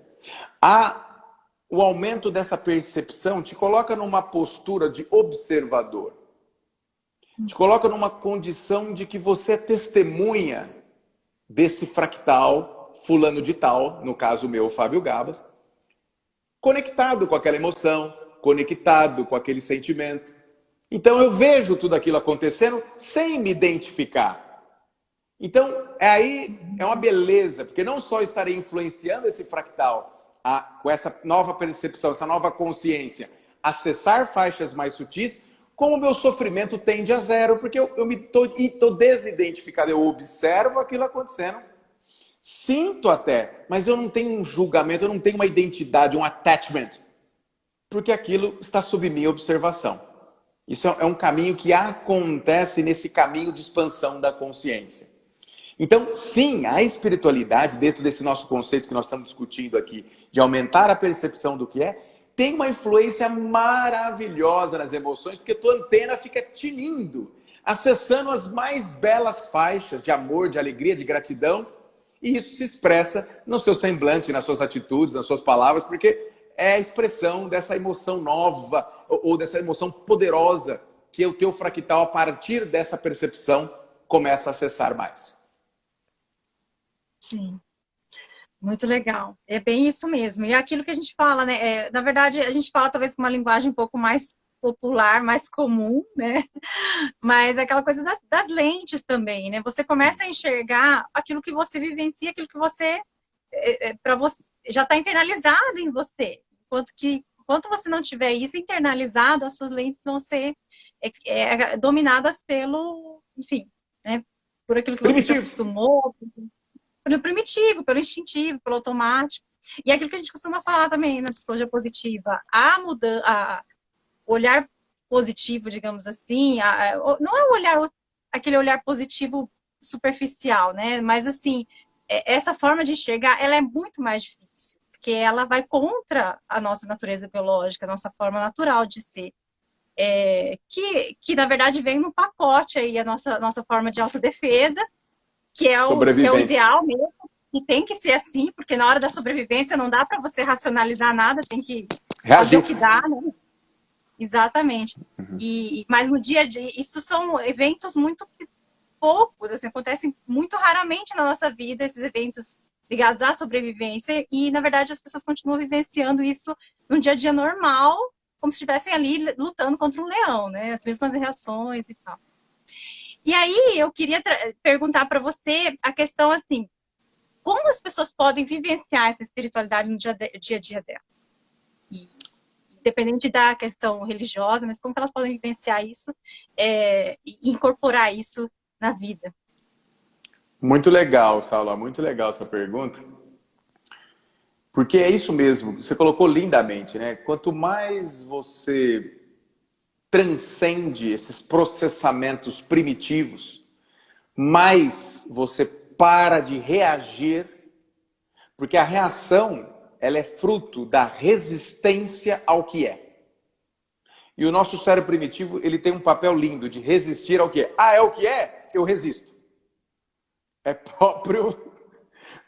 o aumento dessa percepção te coloca numa postura de observador. Te coloca numa condição de que você é testemunha desse fractal fulano de tal, no caso meu, Fábio Gabas, conectado com aquela emoção, conectado com aquele sentimento. Então eu vejo tudo aquilo acontecendo sem me identificar. Então aí é uma beleza, porque não só estarei influenciando esse fractal com essa nova percepção, essa nova consciência, acessar faixas mais sutis, como o meu sofrimento tende a zero, porque eu estou desidentificado, eu observo aquilo acontecendo, sinto até, mas eu não tenho um julgamento, eu não tenho uma identidade, um attachment, porque aquilo está sob minha observação. Isso é um caminho que acontece nesse caminho de expansão da consciência. Então, sim, a espiritualidade, dentro desse nosso conceito que nós estamos discutindo aqui, de aumentar a percepção do que é, tem uma influência maravilhosa nas emoções, porque tua antena fica tinindo, acessando as mais belas faixas de amor, de alegria, de gratidão, e isso se expressa no seu semblante, nas suas atitudes, nas suas palavras, porque é a expressão dessa emoção nova, ou dessa emoção poderosa, que o teu fractal, a partir dessa percepção, começa a acessar mais. Sim, muito legal. É bem isso mesmo. E é aquilo que a gente fala, né? Na verdade, a gente fala talvez com uma linguagem um pouco mais popular, mais comum, né? Mas é aquela coisa das lentes também, né? Você começa a enxergar aquilo que você vivencia, aquilo que você, para você já está internalizado em você. Enquanto você não tiver isso internalizado, as suas lentes vão ser dominadas pelo, enfim, né? Por aquilo que você se acostumou, pelo primitivo, pelo instintivo, pelo automático. E é aquilo que a gente costuma falar também na psicologia positiva. O olhar positivo, digamos assim, não é aquele olhar positivo superficial, né? Mas, assim, essa forma de enxergar, ela é muito mais difícil, porque ela vai contra a nossa natureza biológica, a nossa forma natural de ser. Que na verdade, vem no pacote aí a nossa forma de autodefesa, que é o ideal mesmo, e tem que ser assim, porque na hora da sobrevivência não dá para você racionalizar nada, tem que fazer o que dá, né? Exatamente. Mas no dia a dia, isso são eventos muito poucos, assim, acontecem muito raramente na nossa vida, esses eventos ligados à sobrevivência, e na verdade as pessoas continuam vivenciando isso no dia a dia normal, como se estivessem ali lutando contra um leão, né? As mesmas reações e tal. E aí eu queria perguntar para você a questão assim, como as pessoas podem vivenciar essa espiritualidade no dia a dia delas? E, independente da questão religiosa, mas como que elas podem vivenciar isso e incorporar isso na vida? Muito legal, Saula, muito legal essa pergunta. Porque é isso mesmo, você colocou lindamente, né? Quanto mais você transcende esses processamentos primitivos, mais você para de reagir, porque a reação, ela é fruto da resistência ao que é. E o nosso cérebro primitivo, ele tem um papel lindo de resistir ao que é. Ah, é o que é? Eu resisto. É próprio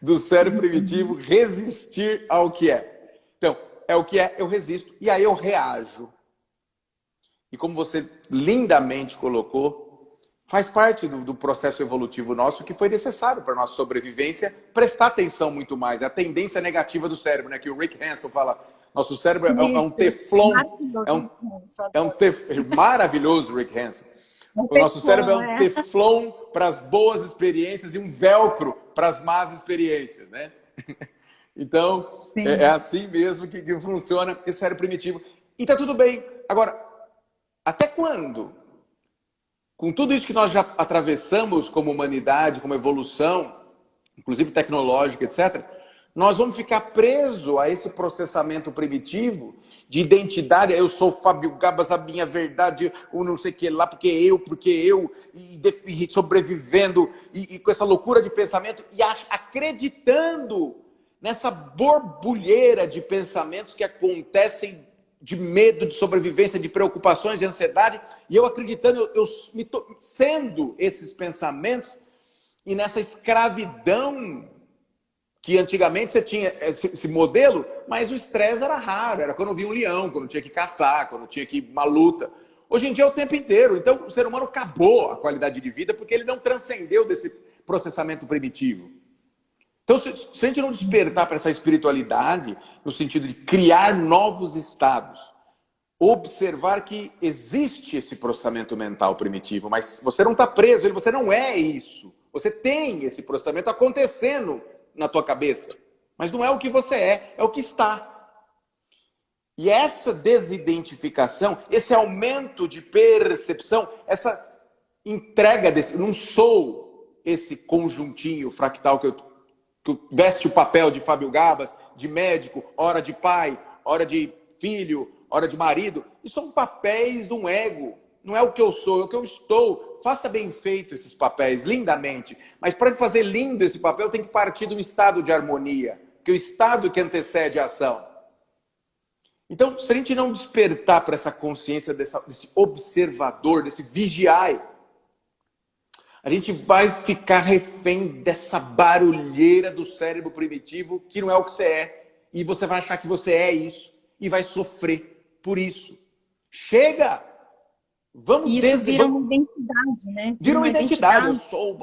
do cérebro primitivo resistir ao que é. Então, é o que é, eu resisto, e aí eu reajo. E como você lindamente colocou, faz parte do processo evolutivo nosso que foi necessário para a nossa sobrevivência prestar atenção muito mais. A tendência negativa do cérebro, né? Que o Rick Hanson fala, nosso cérebro é um teflon. Maravilhoso, Rick Hanson. O nosso cérebro é um teflon para as boas experiências e um velcro para as más experiências, né? Então, é assim mesmo que funciona esse cérebro primitivo. E tá tudo bem. Agora, até quando? Com tudo isso que nós já atravessamos como humanidade, como evolução, inclusive tecnológica, etc., nós vamos ficar presos a esse processamento primitivo de identidade. Eu sou Fábio Gabas, a minha verdade, o não sei o que lá, porque eu, e sobrevivendo, e com essa loucura de pensamento, e acreditando nessa borbulheira de pensamentos que acontecem de medo, de sobrevivência, de preocupações, de ansiedade, e eu acreditando, sendo esses pensamentos, e nessa escravidão que antigamente você tinha esse modelo, mas o estresse era raro, era quando via um leão, quando tinha que caçar, quando tinha que ir uma luta. Hoje em dia é o tempo inteiro, então o ser humano acabou a qualidade de vida porque ele não transcendeu desse processamento primitivo. Então, se a gente não despertar para essa espiritualidade, no sentido de criar novos estados, observar que existe esse processamento mental primitivo, mas você não está preso, você não é isso. Você tem esse processamento acontecendo na tua cabeça, mas não é o que você é, é o que está. E essa desidentificação, esse aumento de percepção, essa entrega desse, não sou esse conjuntinho fractal que veste o papel de Fábio Gabas, de médico, hora de pai, hora de filho, hora de marido. Isso são papéis de um ego. Não é o que eu sou, é o que eu estou. Faça bem feito esses papéis, lindamente. Mas para fazer lindo esse papel, tem que partir de um estado de harmonia, que é o estado que antecede a ação. Então, se a gente não despertar para essa consciência desse observador, desse vigiai, a gente vai ficar refém dessa barulheira do cérebro primitivo, que não é o que você é. E você vai achar que você é isso e vai sofrer por isso. Chega! Vamos isso vira uma identidade, né? Vira uma identidade. Eu sou...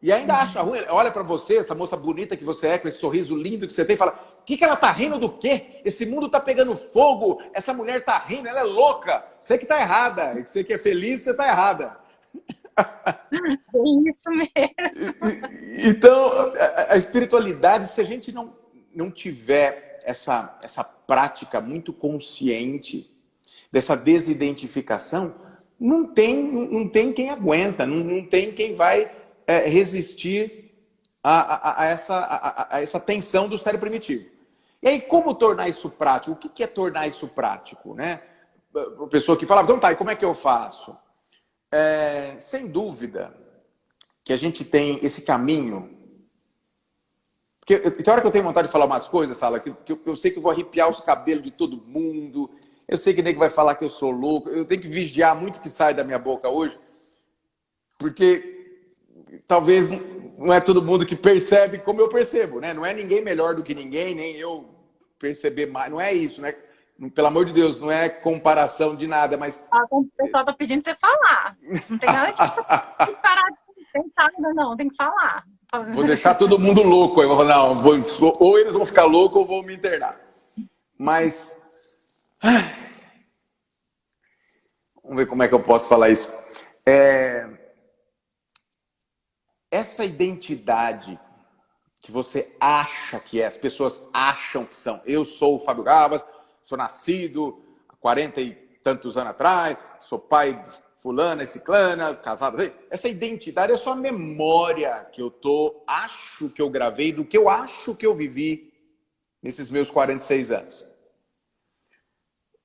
E ainda acha ruim. Olha pra você, essa moça bonita que você é, com esse sorriso lindo que você tem, e fala, o que ela tá rindo do quê? Esse mundo tá pegando fogo, essa mulher tá rindo, ela é louca. Você que tá errada. Você que é feliz, você tá errada. É isso mesmo. Então, a espiritualidade, se a gente não tiver essa prática muito consciente dessa desidentificação, não tem quem aguenta, não tem quem vai resistir a essa tensão do cérebro primitivo. E aí, como tornar isso prático? O que é tornar isso prático, né? A pessoa que fala, então tá, e como é que eu faço? Sem dúvida que a gente tem esse caminho. Porque tem hora que eu tenho vontade de falar umas coisas, Sala, que eu sei que eu vou arrepiar os cabelos de todo mundo. Eu sei que o nego vai falar que eu sou louco. Eu tenho que vigiar muito o que sai da minha boca hoje. Porque talvez não é todo mundo que percebe como eu percebo, né? Não é ninguém melhor do que ninguém, nem eu perceber mais. Não é isso, né? Pelo amor de Deus, não é comparação de nada, mas... O pessoal tá pedindo você falar. Não tem nada que parar de pensar, não. Tem que falar. Vou deixar todo mundo louco. Eu vou falar, não, ou eles vão ficar loucos ou vão me internar. Mas... Vamos ver como é que eu posso falar isso. Essa identidade que você acha que é, as pessoas acham que são. Eu sou o Fábio Gabas, sou nascido há 40 e tantos anos atrás, sou pai de fulana e ciclana, casado. Essa identidade é só a memória que eu acho que eu gravei do que eu acho que eu vivi nesses meus 46 anos.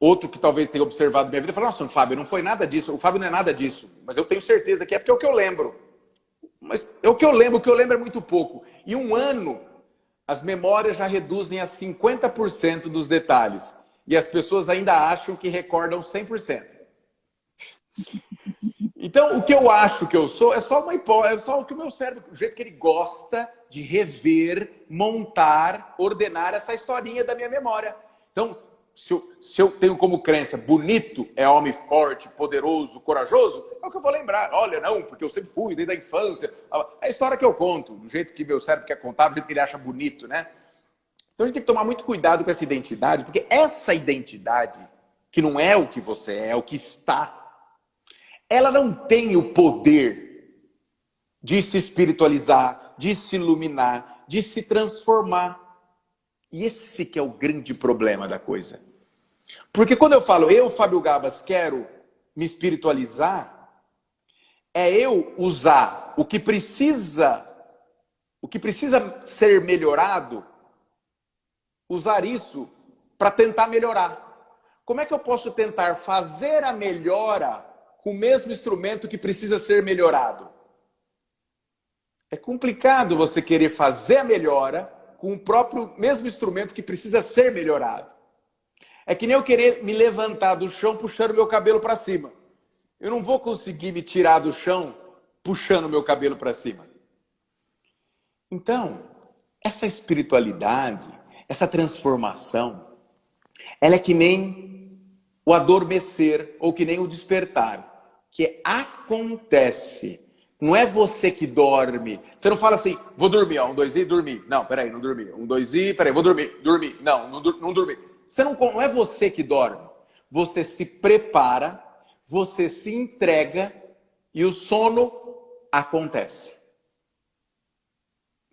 Outro que talvez tenha observado minha vida fala, nossa, Fábio, não foi nada disso. O Fábio não é nada disso. Mas eu tenho certeza que é porque é o que eu lembro. Mas é o que eu lembro é muito pouco. E um ano, as memórias já reduzem a 50% dos detalhes. E as pessoas ainda acham que recordam 100%. Então, o que eu acho que eu sou é só uma hipótese, é só o que o meu cérebro, o jeito que ele gosta de rever, montar, ordenar essa historinha da minha memória. Então, se eu tenho como crença bonito é homem forte, poderoso, corajoso, é o que eu vou lembrar. Olha, não, porque eu sempre fui, desde a infância. É a história que eu conto, do jeito que meu cérebro quer contar, do jeito que ele acha bonito, né? Então a gente tem que tomar muito cuidado com essa identidade, porque essa identidade, que não é o que você é o que está, ela não tem o poder de se espiritualizar, de se iluminar, de se transformar. E esse que é o grande problema da coisa. Porque quando eu falo, eu, Fábio Gabas, quero me espiritualizar, é eu usar o que precisa ser melhorado, usar isso para tentar melhorar. Como é que eu posso tentar fazer a melhora com o mesmo instrumento que precisa ser melhorado? É complicado você querer fazer a melhora com o próprio mesmo instrumento que precisa ser melhorado. É que nem eu querer me levantar do chão puxando meu cabelo para cima. Eu não vou conseguir me tirar do chão puxando meu cabelo para cima. Então, essa espiritualidade, essa transformação, ela é que nem o adormecer ou que nem o despertar, que acontece. Não é você que dorme. Você não fala assim, vou dormir, ó, 1, 2 e dormir. Não, peraí, não dormi. 1, 2 e, peraí, vou dormir. Dormir. Não dormi. Não é você que dorme. Você se prepara, você se entrega e o sono acontece.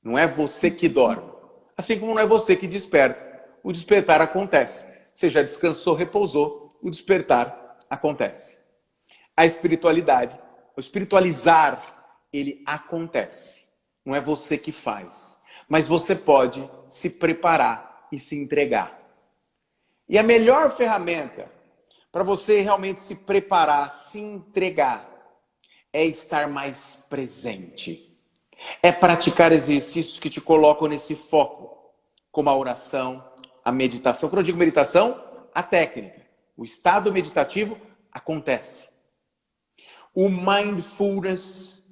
Não é você que dorme. Assim como não é você que desperta. O despertar acontece. Você já descansou, repousou. O despertar acontece. A espiritualidade, o espiritualizar, ele acontece. Não é você que faz. Mas você pode se preparar e se entregar. E a melhor ferramenta para você realmente se preparar, se entregar, é estar mais presente. É praticar exercícios que te colocam nesse foco, como a oração, a meditação. Quando eu digo meditação, a técnica. O estado meditativo acontece. O mindfulness,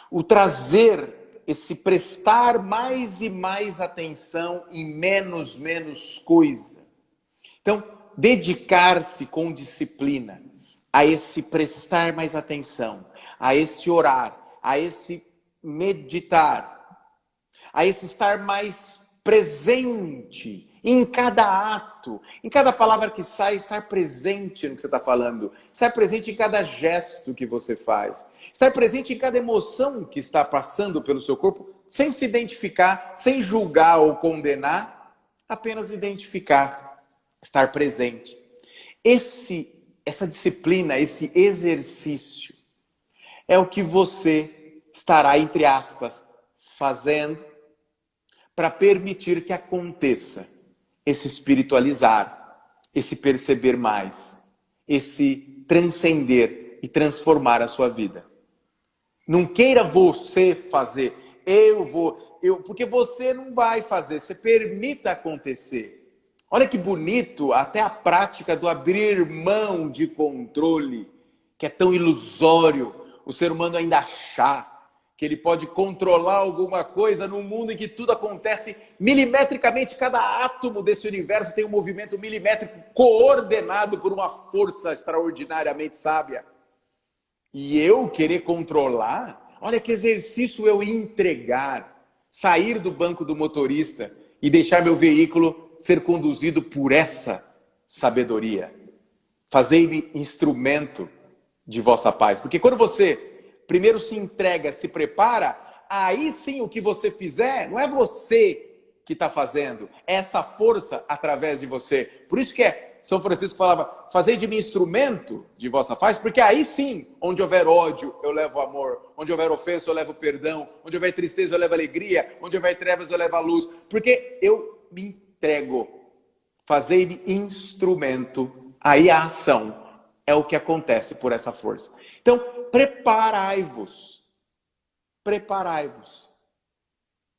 o trazer, esse prestar mais e mais atenção em menos coisa. Então, dedicar-se com disciplina a esse prestar mais atenção, a esse orar, a esse meditar, a esse estar mais presente em cada ato, em cada palavra que sai, estar presente no que você está falando, estar presente em cada gesto que você faz, estar presente em cada emoção que está passando pelo seu corpo, sem se identificar, sem julgar ou condenar, apenas identificar, estar presente. Essa disciplina, esse exercício, é o que você estará, entre aspas, fazendo para permitir que aconteça esse espiritualizar, esse perceber mais, esse transcender e transformar a sua vida. Não queira você fazer, porque você não vai fazer, você permita acontecer. Olha que bonito, até a prática do abrir mão de controle, que é tão ilusório, o ser humano ainda achar que ele pode controlar alguma coisa num mundo em que tudo acontece milimetricamente, cada átomo desse universo tem um movimento milimétrico coordenado por uma força extraordinariamente sábia. E eu querer controlar, olha que exercício eu entregar, sair do banco do motorista e deixar meu veículo ser conduzido por essa sabedoria. Fazer-me instrumento de vossa paz. Porque quando você primeiro se entrega, se prepara, aí sim o que você fizer, não é você que está fazendo, é essa força através de você. Por isso que São Francisco falava, fazei de mim instrumento de vossa paz, porque aí sim, onde houver ódio, eu levo amor, onde houver ofensa, eu levo perdão, onde houver tristeza, eu levo alegria, onde houver trevas, eu levo a luz, porque eu me entrego, fazei-me instrumento, aí a ação é o que acontece por essa força. Então, preparai-vos,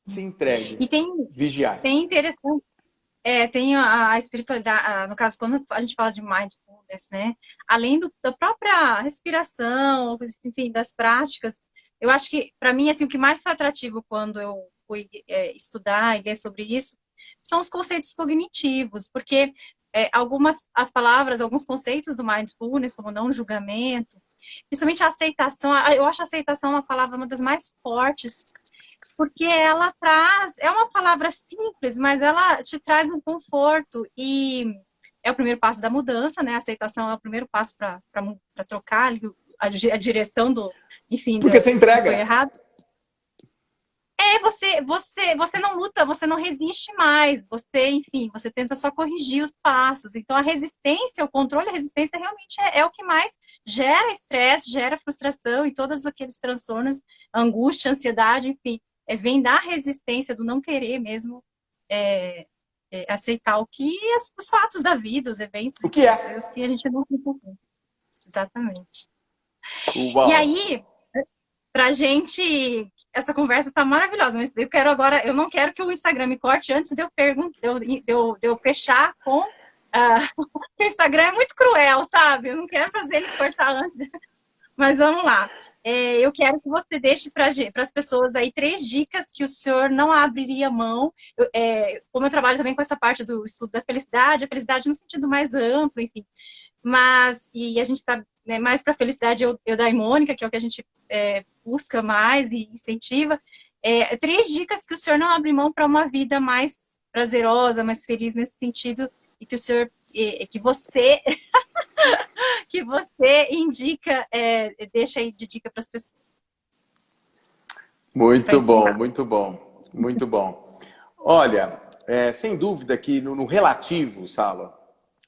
se entregue, E vigiai. tem interessante, tem a espiritualidade, no caso, quando a gente fala de mindfulness, né? Além da própria respiração, enfim, das práticas, eu acho que, para mim, assim, o que mais foi atrativo quando eu fui estudar e ler sobre isso, são os conceitos cognitivos, porque as palavras, alguns conceitos do mindfulness, como não julgamento, principalmente a aceitação, eu acho a aceitação uma palavra uma das mais fortes, porque ela é uma palavra simples, mas ela te traz um conforto e é o primeiro passo da mudança, né? A aceitação é o primeiro passo para trocar a direção enfim, Porque você do que foi entrega. errado. Você não luta, você não resiste mais, enfim, você tenta só corrigir os passos. Então, a resistência, o controle, a resistência realmente é o que mais gera estresse, gera frustração e todos aqueles transtornos, angústia, ansiedade, enfim, vem da resistência, do não querer mesmo aceitar os fatos da vida, os eventos, O que as é? coisas que a gente não tem controle. Exatamente. Uau. E aí, pra gente, essa conversa tá maravilhosa, mas eu não quero que o Instagram me corte antes de eu fechar com... o Instagram é muito cruel, sabe? Eu não quero fazer ele cortar antes. Mas vamos lá. Eu quero que você deixe para as pessoas aí 3 dicas que o senhor não abriria mão. Como eu trabalho também com essa parte do estudo da felicidade, a felicidade no sentido mais amplo, enfim. E a gente sabe, né, mais para a felicidade eudaimônica, que é o que a gente busca mais e incentiva. 3 dicas que o senhor não abre mão para uma vida mais prazerosa, mais feliz nesse sentido, e que o senhor, que você indica, deixa aí de dica para as pessoas. Muito bom, muito bom, muito bom. Olha, sem dúvida que no relativo, Sala,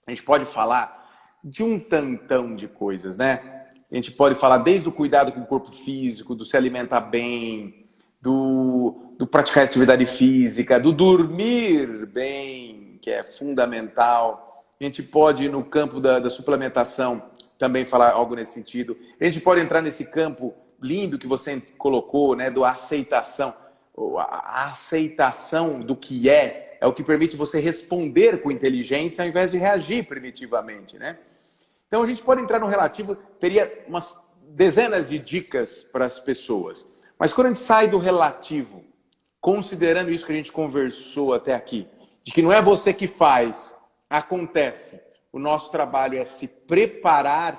a gente pode falar de um tantão de coisas, né? A gente pode falar desde o cuidado com o corpo físico, do se alimentar bem, do praticar atividade física, do dormir bem, que é fundamental. A gente pode ir no campo da suplementação também falar algo nesse sentido. A gente pode entrar nesse campo lindo que você colocou, né, do aceitação. A aceitação do que é o que permite você responder com inteligência ao invés de reagir primitivamente, né? Então a gente pode entrar no relativo, teria umas dezenas de dicas para as pessoas. Mas quando a gente sai do relativo, considerando isso que a gente conversou até aqui, de que não é você que faz, acontece, o nosso trabalho é se preparar,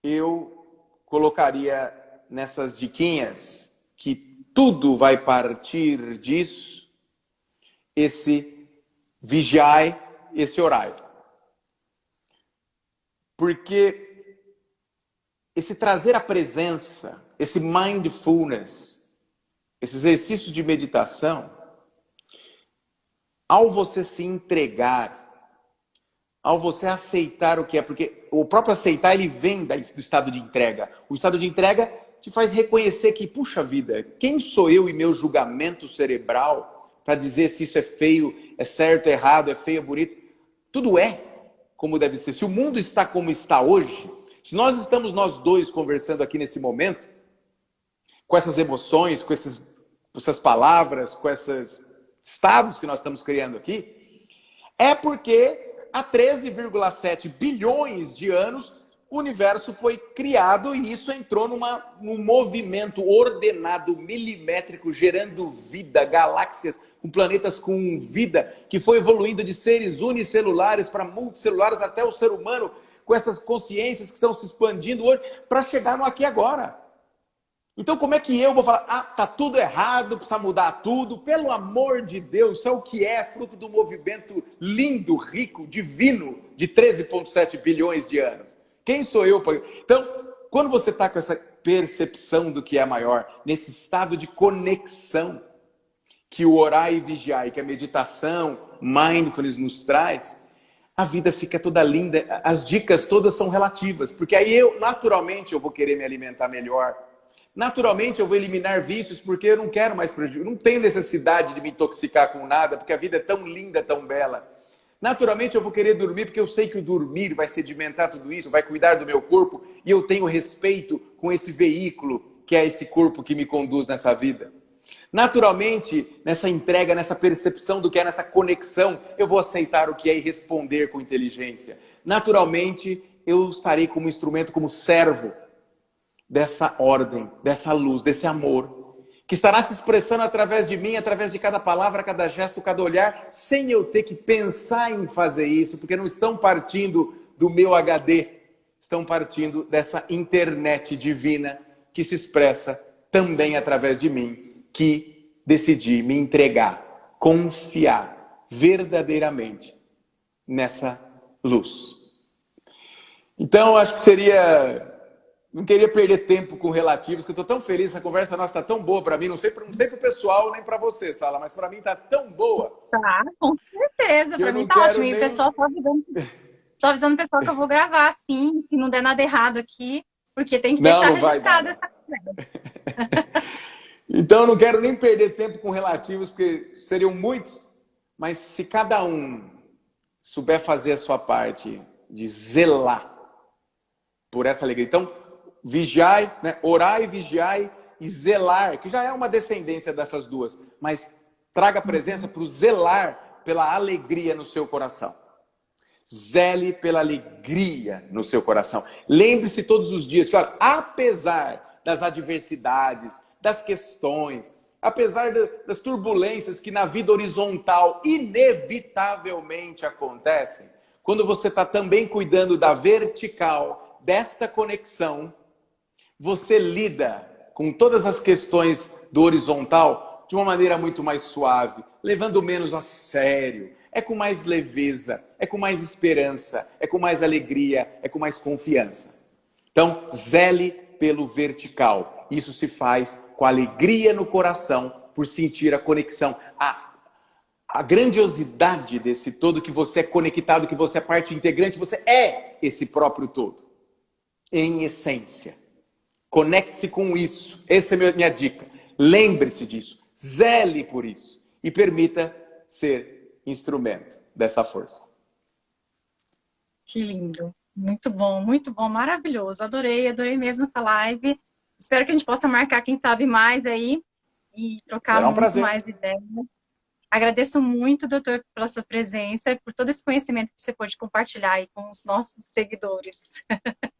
eu colocaria nessas diquinhas que tudo vai partir disso, esse vigiai, esse orai. Porque esse trazer a presença, esse mindfulness, esse exercício de meditação, ao você se entregar, ao você aceitar o que é, porque o próprio aceitar, ele vem do estado de entrega. O estado de entrega te faz reconhecer que, puxa vida, quem sou eu e meu julgamento cerebral para dizer se isso é feio, é certo, é errado, é feio, é bonito? Tudo é como deve ser. Se o mundo está como está hoje, se nós estamos nós dois conversando aqui nesse momento, com essas emoções, com essas palavras, com esses estados que nós estamos criando aqui, é porque há 13,7 bilhões de anos o universo foi criado e isso entrou num movimento ordenado, milimétrico, gerando vida, galáxias, com planetas com vida, que foi evoluindo de seres unicelulares para multicelulares até o ser humano, com essas consciências que estão se expandindo hoje, para chegar no aqui e agora. Então como é que eu vou falar, tá tudo errado, precisa mudar tudo? Pelo amor de Deus, isso é o que é fruto do movimento lindo, rico, divino, de 13,7 bilhões de anos. Quem sou eu? Então, quando você está com essa percepção do que é maior, nesse estado de conexão que o orar e vigiar, e que a meditação, mindfulness nos traz, a vida fica toda linda, as dicas todas são relativas, porque aí naturalmente eu vou querer me alimentar melhor, naturalmente eu vou eliminar vícios, porque eu não quero mais prejuízo, não tenho necessidade de me intoxicar com nada, porque a vida é tão linda, tão bela. Naturalmente eu vou querer dormir, porque eu sei que o dormir vai sedimentar tudo isso, vai cuidar do meu corpo, e eu tenho respeito com esse veículo, que é esse corpo que me conduz nessa vida. Naturalmente, nessa entrega, nessa percepção do que é, nessa conexão, eu vou aceitar o que é e responder com inteligência. Naturalmente, eu estarei como instrumento, como servo dessa ordem, dessa luz, desse amor, que estará se expressando através de mim, através de cada palavra, cada gesto, cada olhar, sem eu ter que pensar em fazer isso, porque não estão partindo do meu HD, estão partindo dessa internet divina que se expressa também através de mim, que decidi me entregar, confiar verdadeiramente nessa luz. Então, acho que seria... Não queria perder tempo com relativos, que eu estou tão feliz, essa conversa nossa está tão boa para mim, não sei para o pessoal nem para você, Sala, mas para mim está tão boa. Tá, com certeza, para mim está ótimo. E o pessoal só avisando o pessoal que eu vou gravar, sim, se não der nada errado aqui, porque tem que deixar registrada essa conversa. Então, eu não quero nem perder tempo com relativos, porque seriam muitos, mas se cada um souber fazer a sua parte de zelar por essa alegria. Então, vigiai, né? Orai, vigiai e zelar, que já é uma descendência dessas duas, mas traga presença para o zelar pela alegria no seu coração. Zele pela alegria no seu coração. Lembre-se todos os dias que, olha, apesar das adversidades, das questões, apesar das turbulências que na vida horizontal inevitavelmente acontecem, quando você está também cuidando da vertical, desta conexão, você lida com todas as questões do horizontal de uma maneira muito mais suave, levando menos a sério, é com mais leveza, é com mais esperança, é com mais alegria, é com mais confiança. Então, zele pelo vertical. Isso se faz com alegria no coração, por sentir a conexão, a grandiosidade desse todo, que você é conectado, que você é parte integrante, você é esse próprio todo, em essência. Conecte-se com isso. Essa é a minha dica. Lembre-se disso. Zele por isso. E permita ser instrumento dessa força. Que lindo. Muito bom, maravilhoso. Adorei mesmo essa live. Espero que a gente possa marcar, quem sabe, mais aí e trocar muito mais ideias. Agradeço muito, doutor, pela sua presença e por todo esse conhecimento que você pôde compartilhar aí com os nossos seguidores.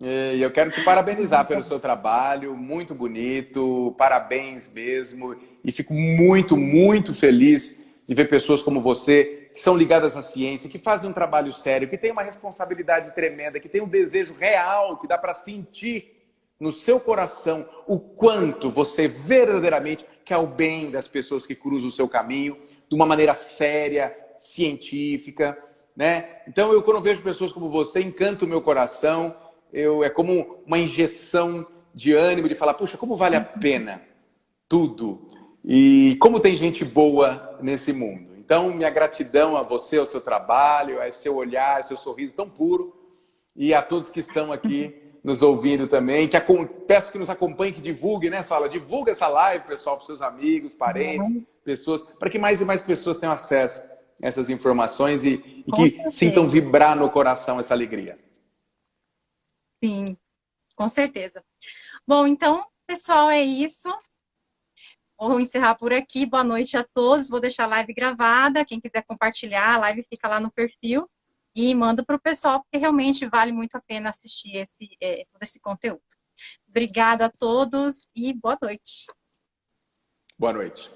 E eu quero te parabenizar pelo seu trabalho, muito bonito, parabéns mesmo. E fico muito, muito feliz de ver pessoas como você, que são ligadas à ciência, que fazem um trabalho sério, que têm uma responsabilidade tremenda, que têm um desejo real, que dá para sentir no seu coração o quanto você verdadeiramente quer o bem das pessoas que cruzam o seu caminho, de uma maneira séria, científica, né? Então, quando eu vejo pessoas como você, encanta o meu coração, é como uma injeção de ânimo, de falar, puxa, como vale a pena tudo, e como tem gente boa nesse mundo. Então, minha gratidão a você, ao seu trabalho, a seu olhar, a seu sorriso tão puro, e a todos que estão aqui nos ouvindo também, peço que nos acompanhem, que divulguem, né, Sala? Divulga essa live, pessoal, para seus amigos, parentes, pessoas, para que mais e mais pessoas tenham acesso a essas informações e que sintam vibrar no coração essa alegria. Sim, com certeza. Bom, então, pessoal, é isso. Vou encerrar por aqui. Boa noite a todos. Vou deixar a live gravada. Quem quiser compartilhar, a live fica lá no perfil. E manda para o pessoal, porque realmente vale muito a pena assistir todo esse conteúdo. Obrigada a todos e boa noite. Boa noite.